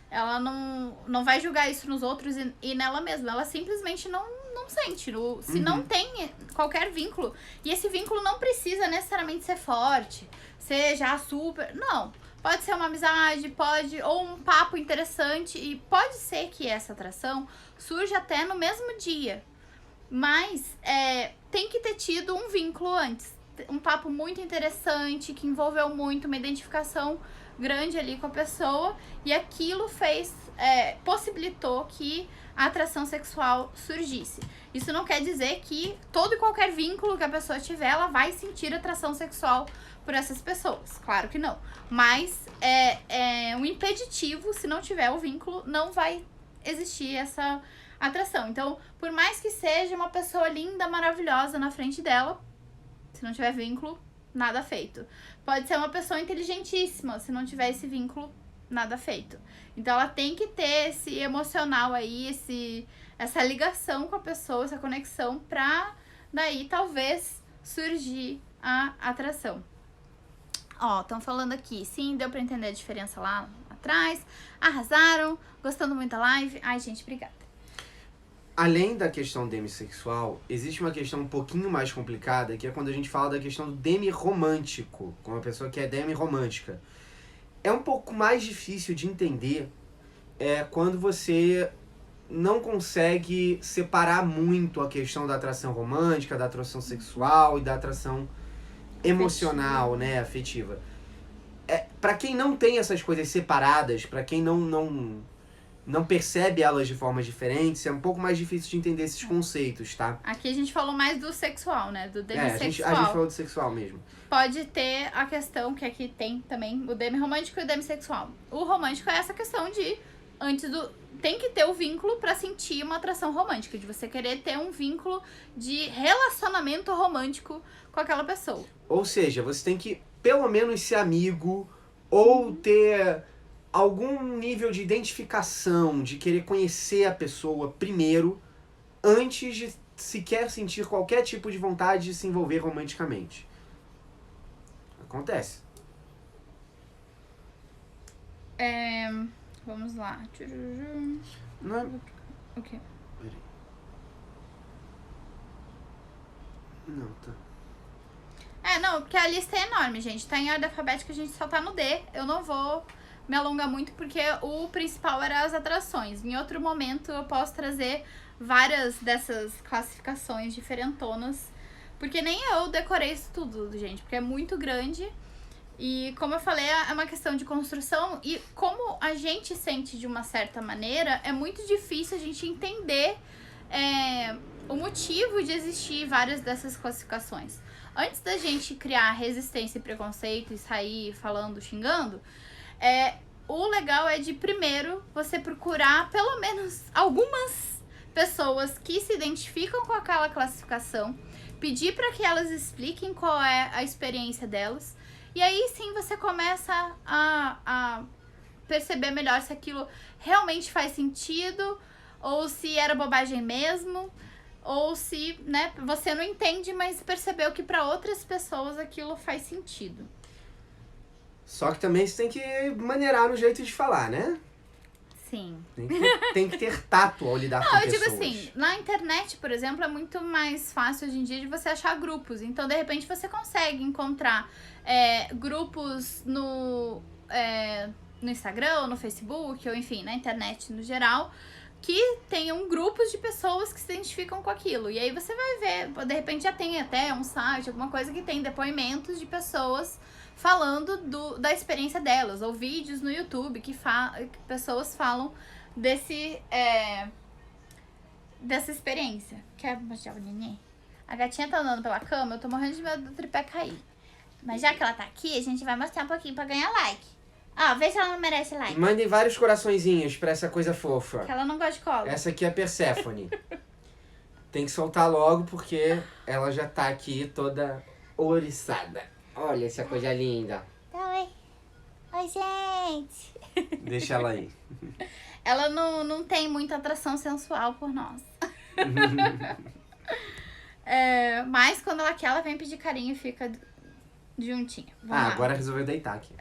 Ela não vai julgar isso nos outros e nela mesma. Ela simplesmente não sente. Se não tem qualquer vínculo. E esse vínculo não precisa necessariamente ser forte, ser já super... Não. Pode ser uma amizade, ou um papo interessante. E pode ser que essa atração surja até no mesmo dia. Mas tem que ter tido um vínculo antes. Um papo muito interessante, que envolveu muito, uma identificação grande ali com a pessoa. E aquilo possibilitou que a atração sexual surgisse. Isso não quer dizer que todo e qualquer vínculo que a pessoa tiver, ela vai sentir atração sexual por essas pessoas. Claro que não. Mas é um impeditivo, se não tiver o vínculo, não vai existir essa atração. Então, por mais que seja uma pessoa linda, maravilhosa na frente dela, se não tiver vínculo, nada feito. Pode ser uma pessoa inteligentíssima, se não tiver esse vínculo, nada feito. Então, ela tem que ter esse emocional aí, essa ligação com a pessoa, essa conexão, pra daí, talvez, surgir a atração. Ó, estão falando aqui, sim, deu pra entender a diferença lá atrás. Arrasaram, gostando muito da live. Ai, gente, obrigada. Além da questão demissexual, existe uma questão um pouquinho mais complicada, que é quando a gente fala da questão do demirromântico, com uma pessoa que é demirromântica. É um pouco mais difícil de entender quando você não consegue separar muito a questão da atração romântica, da atração sexual e da atração emocional, né, afetiva. Pra quem não tem essas coisas separadas, pra quem não percebe elas de formas diferentes, é um pouco mais difícil de entender esses conceitos, tá? Aqui a gente falou mais do sexual, né? Do demissexual. A gente falou do sexual mesmo. Pode ter a questão que aqui tem também o demirromântico e o demissexual. O romântico é essa questão de tem que ter o vínculo pra sentir uma atração romântica, de você querer ter um vínculo de relacionamento romântico com aquela pessoa. Ou seja, você tem que pelo menos ser amigo ou ter algum nível de identificação, de querer conhecer a pessoa primeiro, antes de sequer sentir qualquer tipo de vontade de se envolver romanticamente. Acontece. Vamos lá. Não é... O quê? Peraí. Não, tá. Não, porque a lista é enorme, gente. Tá em ordem alfabética, a gente só tá no D. Eu não vou me alongar muito, porque o principal era as atrações. Em outro momento, eu posso trazer várias dessas classificações diferentonas, porque nem eu decorei isso tudo, gente, porque é muito grande. E, como eu falei, é uma questão de construção. E como a gente sente de uma certa maneira, é muito difícil a gente entender o motivo de existir várias dessas classificações. Antes da gente criar resistência e preconceito e sair falando, xingando, o legal é de, primeiro, você procurar pelo menos algumas pessoas que se identificam com aquela classificação, pedir para que elas expliquem qual é a experiência delas, e aí sim você começa a perceber melhor se aquilo realmente faz sentido, ou se era bobagem mesmo, ou se, né, você não entende, mas percebeu que para outras pessoas aquilo faz sentido. Só que também você tem que maneirar no jeito de falar, né? Sim. Tem que ter tato ao lidar com pessoas. Eu digo assim, na internet, por exemplo, é muito mais fácil hoje em dia de você achar grupos. Então, de repente, você consegue encontrar grupos no Instagram, ou no Facebook, ou enfim, na internet no geral, que tenham grupos de pessoas que se identificam com aquilo. E aí você vai ver, de repente já tem até um site, alguma coisa que tem depoimentos de pessoas falando da experiência delas, ou vídeos no YouTube que pessoas falam dessa experiência. Quer mostrar o neném? A gatinha tá andando pela cama, eu tô morrendo de medo do tripé cair. Mas já que ela tá aqui, a gente vai mostrar um pouquinho pra ganhar like. Ó, vê se ela não merece like. Mandem vários coraçõezinhos pra essa coisa fofa. Que ela não gosta de cola. Essa aqui é a Perséfone. Tem que soltar logo porque ela já tá aqui toda ouriçada. Olha essa coisa linda. Oi. Oi, gente. Deixa ela aí. Ela não tem muita atração sensual por nós. Mas quando ela quer, ela vem pedir carinho e fica juntinha. Vamos lá. Agora resolveu deitar aqui.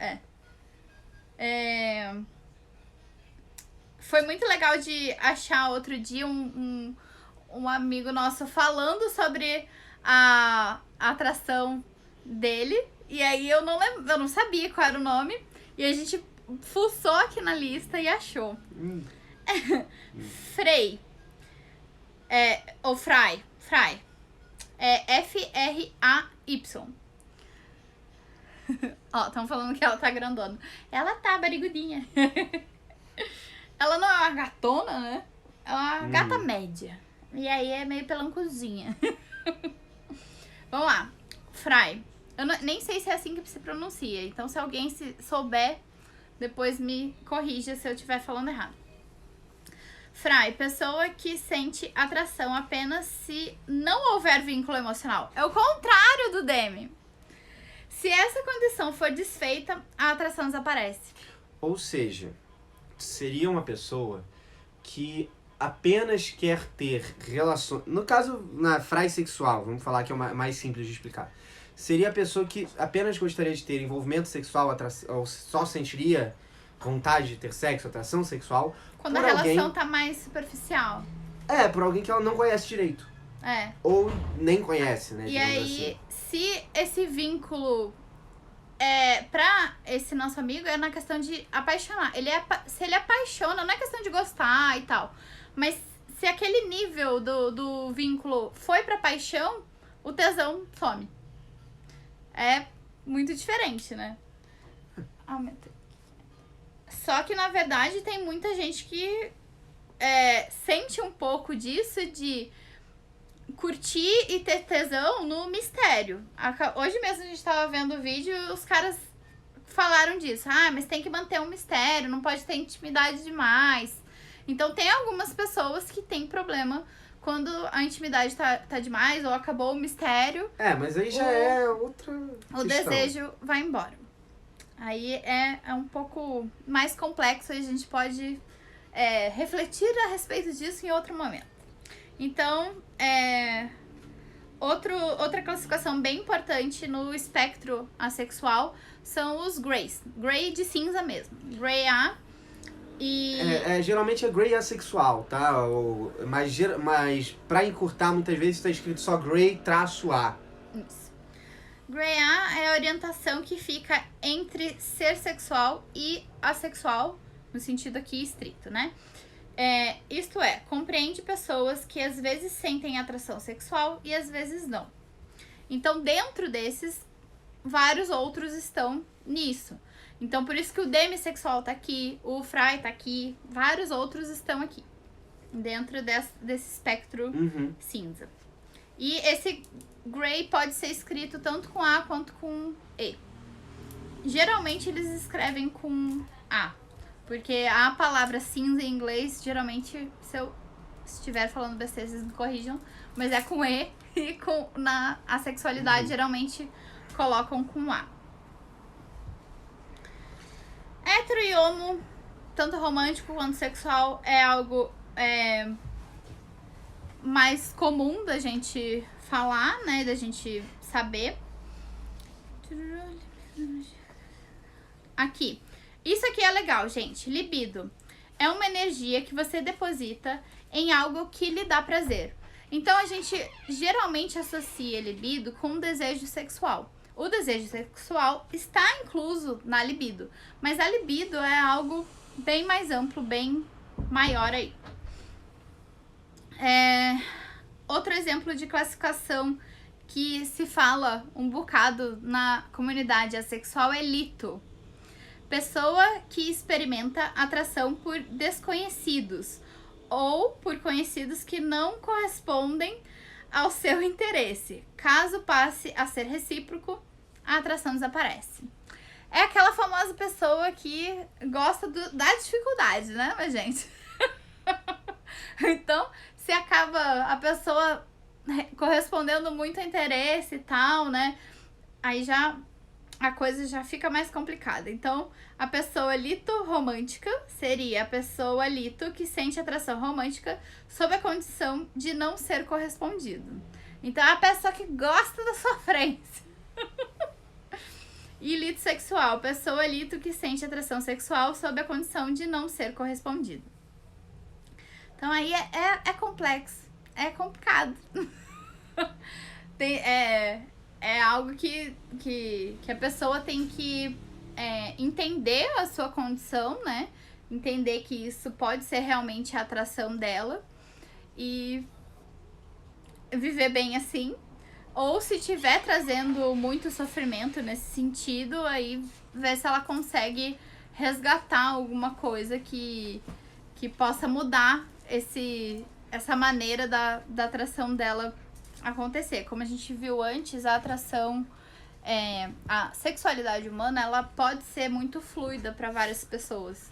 Foi muito legal de achar outro dia um amigo nosso falando sobre a atração dele. E aí eu não sabia qual era o nome. E a gente fuçou aqui na lista e achou. Frey. Ou Fry. Fray. Ó, estão falando que ela tá grandona. Ela tá barrigudinha. Ela não é uma gatona, né? É uma gata média. E aí é meio pelancuzinha. Vamos lá. Fry. Eu nem sei se é assim que se pronuncia. Então, se alguém souber, depois me corrija se eu estiver falando errado. Fry. Pessoa que sente atração apenas se não houver vínculo emocional. É o contrário do Demi. Se essa condição for desfeita, a atração desaparece. Ou seja, seria uma pessoa que apenas quer ter relações... No caso, na frase sexual, vamos falar que é o mais simples de explicar. Seria a pessoa que apenas gostaria de ter envolvimento sexual, ou só sentiria vontade de ter sexo, atração sexual... Quando a relação tá mais superficial. Por alguém que ela não conhece direito. Ou nem conhece, né? E aí, assim. se esse vínculo... pra esse nosso amigo, é na questão de apaixonar. Se ele apaixona, não é questão de gostar e tal. Mas se aquele nível do vínculo foi pra paixão, o tesão some. É muito diferente, né? Só que, na verdade, tem muita gente que sente um pouco disso de curtir e ter tesão no mistério. Hoje mesmo a gente tava vendo o vídeo e os caras falaram disso. Mas tem que manter um mistério, não pode ter intimidade demais. Então tem algumas pessoas que têm problema quando a intimidade tá demais ou acabou o mistério. Mas aí já é outra O desejo vai embora. Aí é um pouco mais complexo e a gente pode refletir a respeito disso em outro momento. Então, outra classificação bem importante no espectro assexual são os Greys. Grey de cinza mesmo. Grey A e... geralmente é Grey assexual, tá? Mas pra encurtar, muitas vezes está escrito só Grey-A. Isso. Grey A é a orientação que fica entre ser sexual e assexual, no sentido aqui estrito, né? Isto é, compreende pessoas que às vezes sentem atração sexual e às vezes não. Então, dentro desses, vários outros estão nisso. Então, por isso que o demissexual tá aqui, o Fry tá aqui, vários outros estão aqui, dentro desse espectro cinza. E esse Grey pode ser escrito tanto com A quanto com E. Geralmente, eles escrevem com A. Porque a palavra cinza em inglês, geralmente, se eu estiver falando besteira, vocês me corrijam, mas é com E e na assexualidade, geralmente, colocam com A. Hétero e homo, tanto romântico quanto sexual, é algo mais comum da gente falar, né, da gente saber. Aqui. Isso aqui é legal, gente. Libido é uma energia que você deposita em algo que lhe dá prazer. Então, a gente geralmente associa libido com desejo sexual. O desejo sexual está incluso na libido, mas a libido é algo bem mais amplo, bem maior aí. Outro exemplo de classificação que se fala um bocado na comunidade assexual é lito. Pessoa que experimenta atração por desconhecidos ou por conhecidos que não correspondem ao seu interesse. Caso passe a ser recíproco, a atração desaparece. É aquela famosa pessoa que gosta da dificuldade, né, minha gente? Então, se acaba a pessoa correspondendo muito ao interesse e tal, né, aí já... a coisa já fica mais complicada. Então, a pessoa litoromântica seria a pessoa lito que sente atração romântica sob a condição de não ser correspondido. Então, é a pessoa que gosta da sofrência. E lito sexual, pessoa lito que sente atração sexual sob a condição de não ser correspondido. Então aí é complexo, é complicado. É algo que a pessoa tem que entender a sua condição, né? Entender que isso pode ser realmente a atração dela e viver bem assim. Ou se estiver trazendo muito sofrimento nesse sentido, aí ver se ela consegue resgatar alguma coisa que possa mudar essa maneira da atração dela acontecer. Como a gente viu antes, a atração, a sexualidade humana, ela pode ser muito fluida para várias pessoas.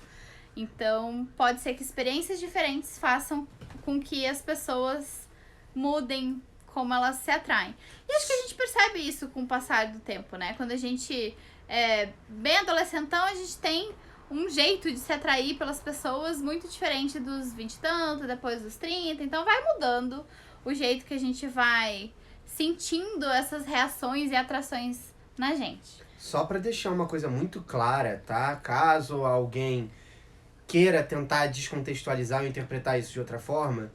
Então, pode ser que experiências diferentes façam com que as pessoas mudem como elas se atraem. E acho que a gente percebe isso com o passar do tempo, né? Quando a gente é bem adolescentão, a gente tem um jeito de se atrair pelas pessoas muito diferente dos 20 e tanto, depois dos 30. Então vai mudando o jeito que a gente vai sentindo essas reações e atrações na gente. Só pra deixar uma coisa muito clara, tá? Caso alguém queira tentar descontextualizar ou interpretar isso de outra forma,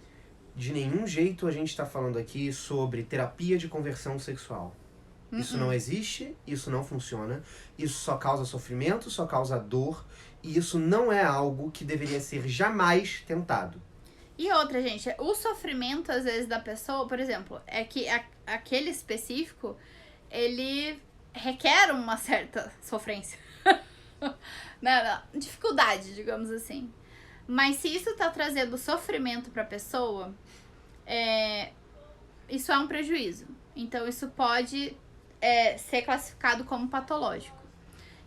de nenhum jeito a gente tá falando aqui sobre terapia de conversão sexual. Isso não existe, isso não funciona, isso só causa sofrimento, só causa dor, e isso não é algo que deveria ser jamais tentado. E outra, gente, o sofrimento, às vezes, da pessoa, por exemplo, é que aquele específico, ele requer uma certa sofrência. Dificuldade, digamos assim. Mas se isso tá trazendo sofrimento pra pessoa, isso é um prejuízo. Então, isso pode ser classificado como patológico.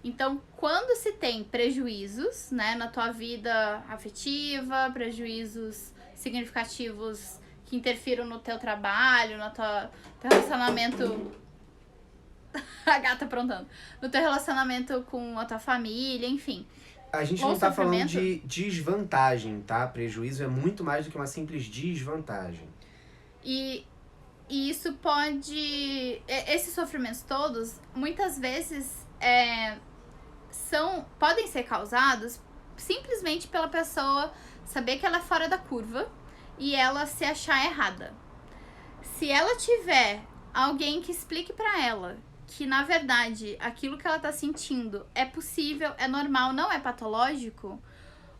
Então, quando se tem prejuízos, né, na tua vida afetiva, prejuízos significativos que interfiram no teu trabalho, no teu relacionamento... A gata aprontando. No teu relacionamento com a tua família, enfim. A gente não tá falando de desvantagem, tá? Prejuízo é muito mais do que uma simples desvantagem. E isso pode... Esses sofrimentos todos, muitas vezes, podem ser causados simplesmente pela pessoa saber que ela é fora da curva e ela se achar errada. Se ela tiver alguém que explique pra ela que, na verdade, aquilo que ela tá sentindo é possível, é normal, não é patológico,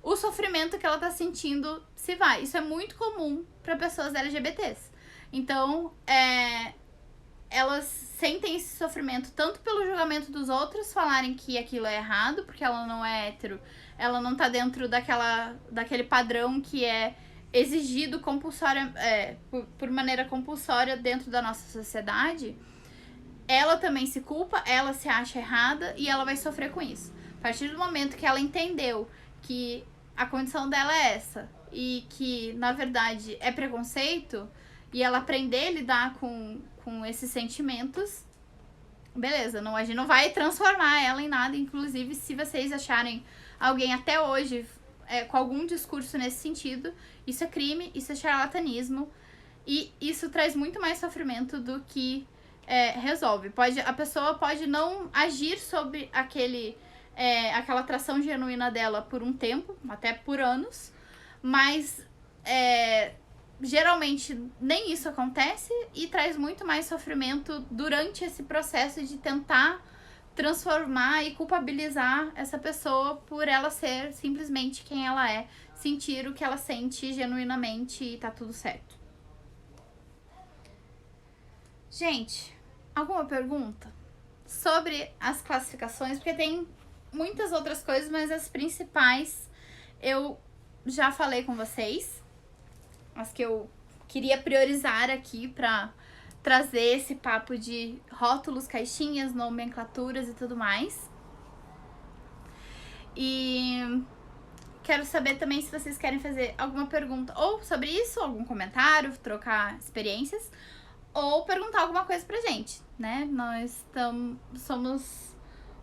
o sofrimento que ela tá sentindo se vai. Isso é muito comum para pessoas LGBTs. Então, elas sentem esse sofrimento tanto pelo julgamento dos outros, falarem que aquilo é errado, porque ela não é hétero, ela não tá dentro daquele padrão que é exigido por maneira compulsória dentro da nossa sociedade. Ela também se culpa, ela se acha errada e ela vai sofrer com isso. A partir do momento que ela entendeu que a condição dela é essa e que, na verdade, é preconceito, e ela aprender a lidar com esses sentimentos, beleza, a gente não vai transformar ela em nada. Inclusive, se vocês acharem alguém até hoje com algum discurso nesse sentido, isso é crime, isso é charlatanismo, e isso traz muito mais sofrimento do que resolve. A pessoa pode não agir sobre aquela atração genuína dela por um tempo, até por anos, mas geralmente nem isso acontece e traz muito mais sofrimento durante esse processo de tentar transformar e culpabilizar essa pessoa por ela ser simplesmente quem ela é, sentir o que ela sente genuinamente e tá tudo certo. Gente, alguma pergunta sobre as classificações? Porque tem muitas outras coisas, mas as principais eu já falei com vocês. As que eu queria priorizar aqui pra trazer esse papo de rótulos, caixinhas, nomenclaturas e tudo mais. E quero saber também se vocês querem fazer alguma pergunta ou sobre isso, algum comentário, trocar experiências, ou perguntar alguma coisa pra gente, né? Nós somos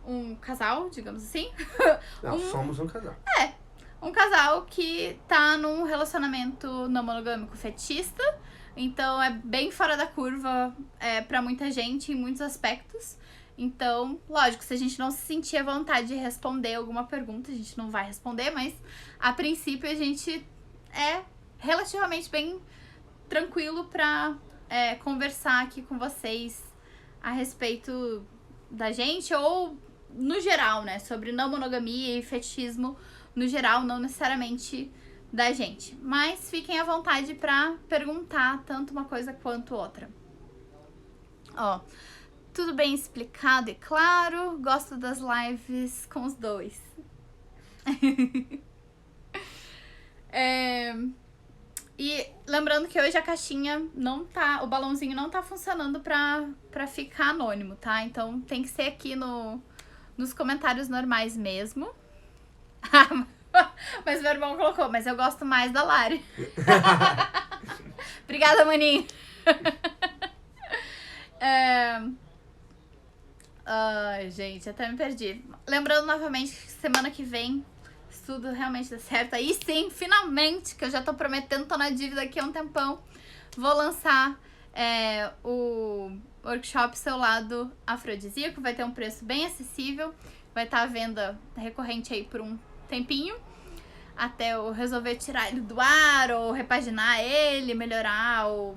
um casal, digamos assim. Não, somos um casal. Um casal que tá num relacionamento não monogâmico fetichista, então é bem fora da curva pra muita gente em muitos aspectos. Então, lógico, se a gente não se sentir à vontade de responder alguma pergunta, a gente não vai responder, mas a princípio a gente é relativamente bem tranquilo pra conversar aqui com vocês a respeito da gente ou no geral, né? Sobre não monogamia e fetichismo no geral, não necessariamente da gente. Mas fiquem à vontade pra perguntar tanto uma coisa quanto outra. Ó, tudo bem explicado e claro. Gosto das lives com os dois. E lembrando que hoje a caixinha não tá... O balãozinho não tá funcionando pra ficar anônimo, tá? Então tem que ser aqui nos comentários normais mesmo. Mas meu irmão colocou, mas eu gosto mais da Lari. Obrigada, maninho. Ai, gente, até me perdi. Lembrando novamente que semana que vem, se tudo realmente der certo, aí sim, finalmente, que eu já tô prometendo, tô na dívida aqui há um tempão, vou lançar o workshop Seu Lado Afrodisíaco. Vai ter um preço bem acessível, vai estar à venda recorrente aí por um tempinho, até eu resolver tirar ele do ar, ou repaginar ele, melhorar, ou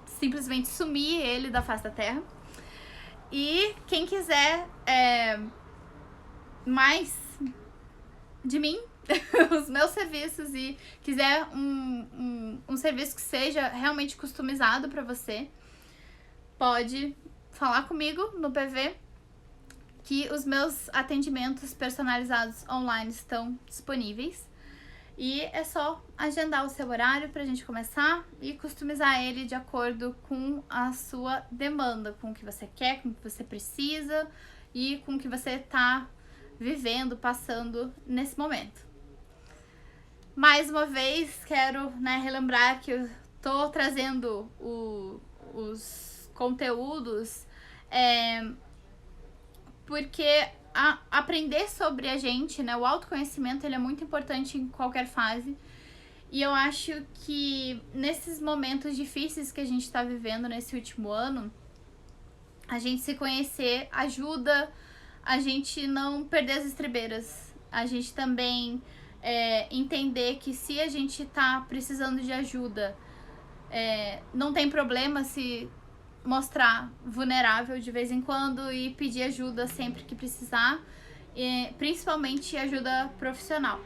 simplesmente sumir ele da face da terra. E quem quiser mais de mim, os meus serviços, e quiser um serviço que seja realmente customizado pra você, pode falar comigo no PV, que os meus atendimentos personalizados online estão disponíveis. E é só agendar o seu horário pra gente começar e customizar ele de acordo com a sua demanda, com o que você quer, com o que você precisa e com o que você tá vivendo, passando nesse momento. Mais uma vez, quero, né, relembrar que eu tô trazendo os conteúdos porque aprender sobre a gente, né, o autoconhecimento, ele é muito importante em qualquer fase. E eu acho que nesses momentos difíceis que a gente tá vivendo nesse último ano, a gente se conhecer ajuda a gente não perder as estribeiras. A gente também entender que se a gente tá precisando de ajuda, não tem problema se mostrar vulnerável de vez em quando e pedir ajuda sempre que precisar, principalmente ajuda profissional.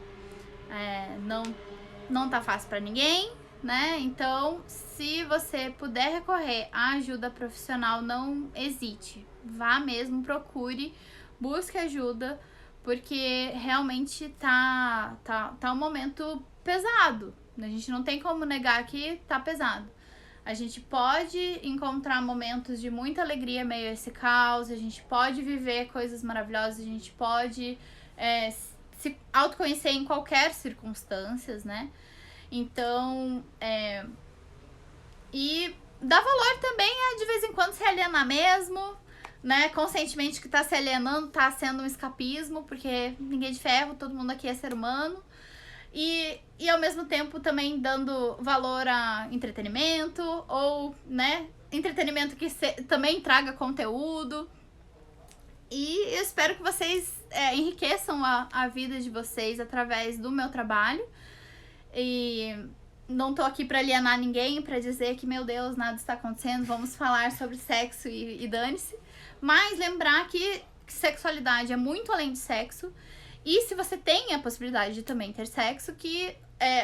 Não tá fácil pra ninguém, né? Então, se você puder recorrer à ajuda profissional, não hesite. Vá mesmo, procure, busque ajuda, porque realmente tá um momento pesado. A gente não tem como negar que tá pesado. A gente pode encontrar momentos de muita alegria meio a esse caos, a gente pode viver coisas maravilhosas, a gente pode se autoconhecer em qualquer circunstância, né? Então, e dá valor também a de vez em quando se alienar mesmo, né? Conscientemente que tá se alienando, tá sendo um escapismo, porque ninguém é de ferro, todo mundo aqui é ser humano. E ao mesmo tempo também dando valor a entretenimento, ou, né, entretenimento que também traga conteúdo. E eu espero que vocês enriqueçam a vida de vocês através do meu trabalho. E não tô aqui pra alienar ninguém, pra dizer que, meu Deus, nada está acontecendo, vamos falar sobre sexo e dane-se. Mas lembrar que sexualidade é muito além de sexo. E se você tem a possibilidade de também ter sexo, que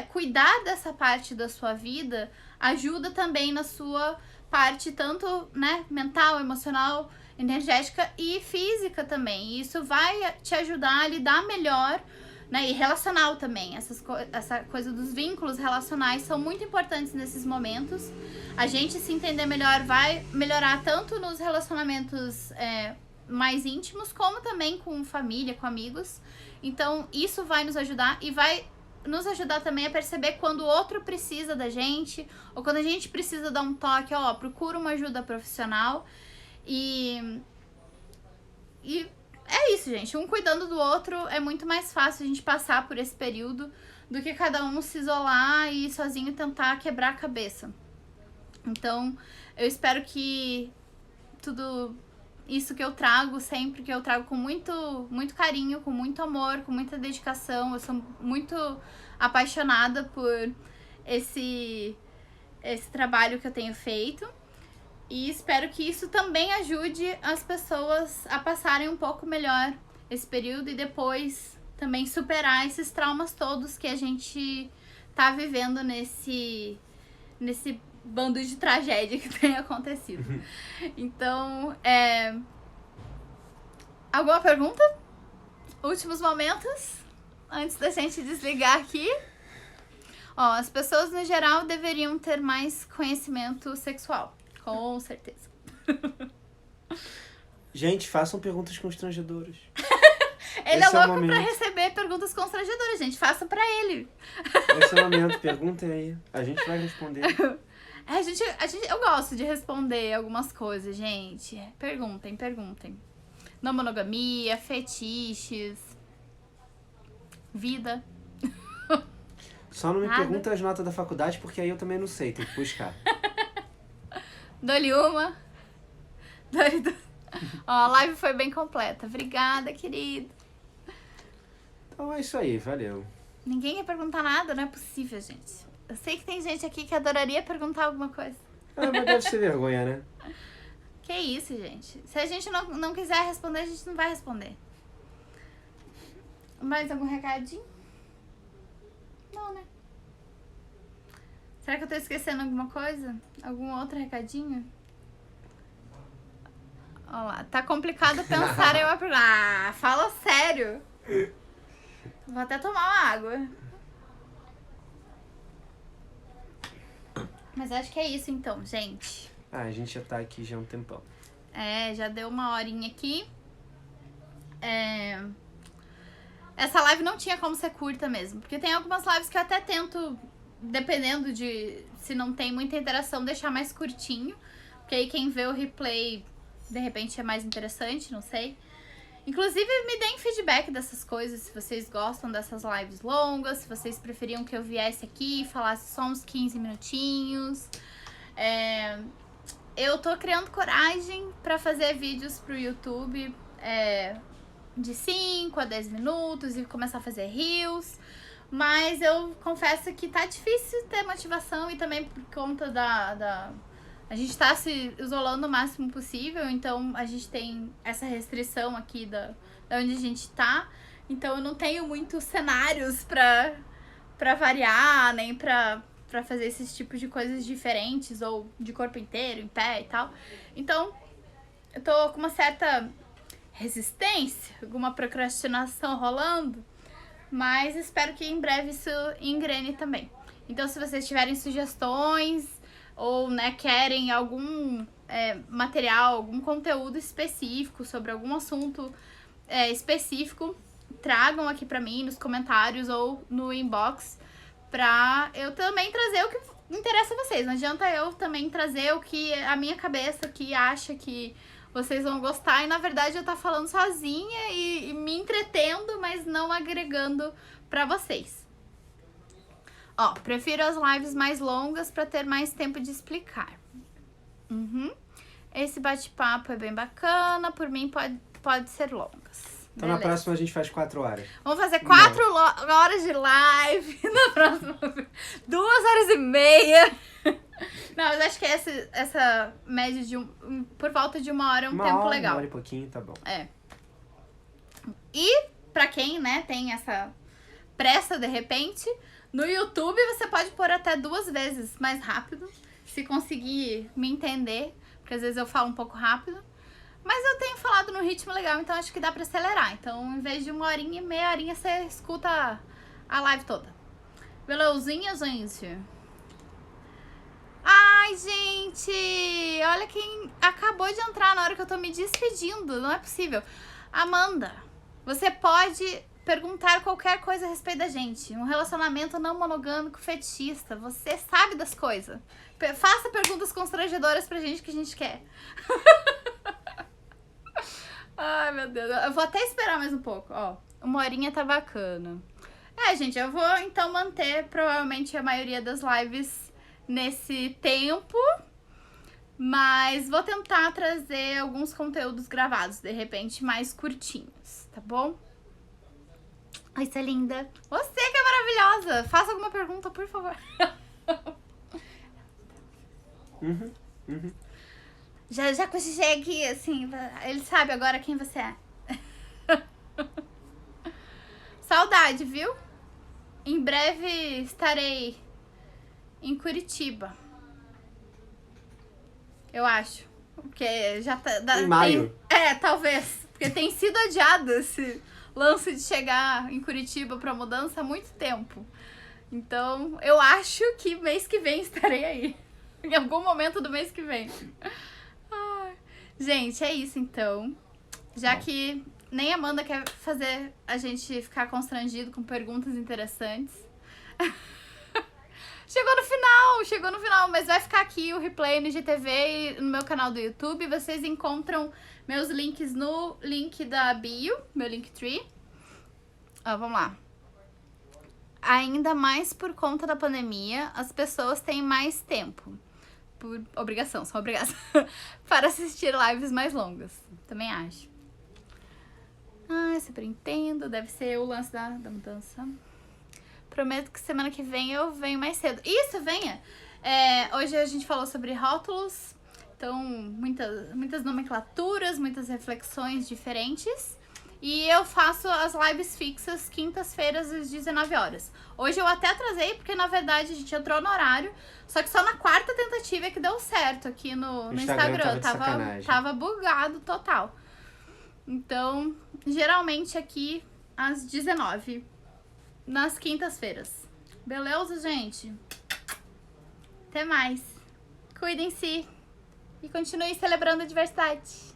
cuidar dessa parte da sua vida ajuda também na sua parte tanto, né, mental, emocional, energética e física também. E isso vai te ajudar a lidar melhor, né, e relacional também. Essa coisa dos vínculos relacionais são muito importantes nesses momentos. A gente se entender melhor vai melhorar tanto nos relacionamentos mais íntimos, como também com família, com amigos. Então, isso vai nos ajudar e vai nos ajudar também a perceber quando o outro precisa da gente, ou quando a gente precisa dar um toque, procura uma ajuda profissional. E é isso, gente. Um cuidando do outro é muito mais fácil a gente passar por esse período do que cada um se isolar e sozinho tentar quebrar a cabeça. Então, eu espero que tudo isso que eu trago sempre, que eu trago com muito, muito carinho, com muito amor, com muita dedicação. Eu sou muito apaixonada por esse trabalho que eu tenho feito. E espero que isso também ajude as pessoas a passarem um pouco melhor esse período e depois também superar esses traumas todos que a gente tá vivendo nesse bando de tragédia que tem acontecido. Então, alguma pergunta? Últimos momentos? Antes da gente desligar aqui. Ó, as pessoas no geral deveriam ter mais conhecimento sexual. Com certeza. Gente, façam perguntas constrangedoras. Ele Esse é é o louco pra momento. receber perguntas constrangedoras, gente. Faça pra ele. Esse é o momento, perguntem aí. A gente vai responder. Eu gosto de responder algumas coisas, gente. Perguntem. Não monogamia, fetiches, vida. Só não me Nada. pergunta as notas da faculdade, porque aí eu também não sei, tem que buscar. Dou-lhe uma. Dou-lhe duas. Ó, a live foi bem completa. Obrigada, querido. Então é isso aí, valeu. Ninguém quer perguntar nada, não é possível, gente. Eu sei que tem gente aqui que adoraria perguntar alguma coisa. Ah, mas deve ser vergonha, né? Que isso, gente. Se a gente não quiser responder, a gente não vai responder. Mais algum recadinho? Não, né? Será que eu tô esquecendo alguma coisa? Algum outro recadinho? Olha lá, tá complicado pensar em uma pergunta. Ah, fala sério. Vou até tomar uma água. Mas acho que é isso então, gente. Ah, a gente já tá aqui já há um tempão. Já deu uma horinha aqui. Essa live não tinha como ser curta mesmo. Porque tem algumas lives que eu até tento, dependendo de se não tem muita interação, deixar mais curtinho. Porque aí quem vê o replay, de repente, é mais interessante, não sei. Inclusive, me deem feedback dessas coisas, se vocês gostam dessas lives longas, se vocês preferiam que eu viesse aqui e falasse só uns 15 minutinhos. Eu tô criando coragem pra fazer vídeos pro YouTube de 5 a 10 minutos e começar a fazer reels. Mas eu confesso que tá difícil ter motivação e também por conta a gente tá se isolando o máximo possível, então a gente tem essa restrição aqui da onde a gente tá. Então eu não tenho muitos cenários pra variar, nem pra fazer esses tipos de coisas diferentes, ou de corpo inteiro, em pé e tal. Então, eu tô com uma certa resistência, alguma procrastinação rolando, mas espero que em breve isso engrene também. Então, se vocês tiverem sugestões, ou querem algum material, algum conteúdo específico sobre algum assunto específico, tragam aqui pra mim nos comentários ou no inbox, pra eu também trazer o que interessa a vocês. Não adianta eu também trazer o que a minha cabeça que acha que vocês vão gostar e na verdade eu tá falando sozinha e me entretendo, mas não agregando pra vocês. Ó, prefiro as lives mais longas pra ter mais tempo de explicar. Esse bate-papo é bem bacana, por mim pode ser longas. Então Beleza. na próxima a gente faz 4 horas. Vamos fazer 4 horas de live na próxima. 2 horas e meia. Não, mas acho que essa média de por volta de 1 hora é um tempo legal. 1 hora e pouquinho, tá bom. E pra quem, tem essa pressa de repente, no YouTube você pode pôr até 2 vezes mais rápido, se conseguir me entender, porque às vezes eu falo um pouco rápido. Mas eu tenho falado no ritmo legal, então acho que dá pra acelerar. Então, em vez de 1 horinha, meia horinha, você escuta a live toda. Beleuzinha, gente? Ai, gente! Olha quem acabou de entrar na hora que eu tô me despedindo. Não é possível. Amanda, você pode perguntar qualquer coisa a respeito da gente. Um relacionamento não monogâmico fetichista. Você sabe das coisas. Faça perguntas constrangedoras pra gente que a gente quer. Ai, meu Deus. Eu vou até esperar mais um pouco. Ó, 1 horinha tá bacana. Gente, eu vou então manter provavelmente a maioria das lives nesse tempo. Mas vou tentar trazer alguns conteúdos gravados, de repente mais curtinhos, tá bom? Ai, você é linda. Você que é maravilhosa. Faça alguma pergunta, por favor. Já cochichei aqui, assim, ele sabe agora quem você é. Saudade, viu? Em breve estarei em Curitiba. Eu acho. Porque já tá... Em maio? Talvez. Porque tem sido adiado esse lance de chegar em Curitiba pra mudança há muito tempo. Então, eu acho que mês que vem estarei aí. Em algum momento do mês que vem. Ai. Gente, é isso então. Já que nem a Amanda quer fazer a gente ficar constrangido com perguntas interessantes. Chegou no final, mas vai ficar aqui o replay no IGTV e no meu canal do YouTube. Vocês encontram meus links no link da bio, meu Linktree. Vamos lá. Ainda mais por conta da pandemia, as pessoas têm mais tempo. Por obrigação, são obrigadas. Para assistir lives mais longas. Também acho. Super entendo. Deve ser o lance da mudança. Prometo que semana que vem eu venho mais cedo. Isso, venha! Hoje a gente falou sobre rótulos. Então, muitas nomenclaturas, muitas reflexões diferentes. E eu faço as lives fixas quintas-feiras às 19 horas. Hoje eu até atrasei, porque na verdade a gente entrou no horário. Só que só na quarta tentativa é que deu certo aqui no Instagram. Tava bugado total. Então, geralmente aqui às 19, nas quintas-feiras. Beleza, gente? Até mais. Cuidem-se e continue celebrando a diversidade.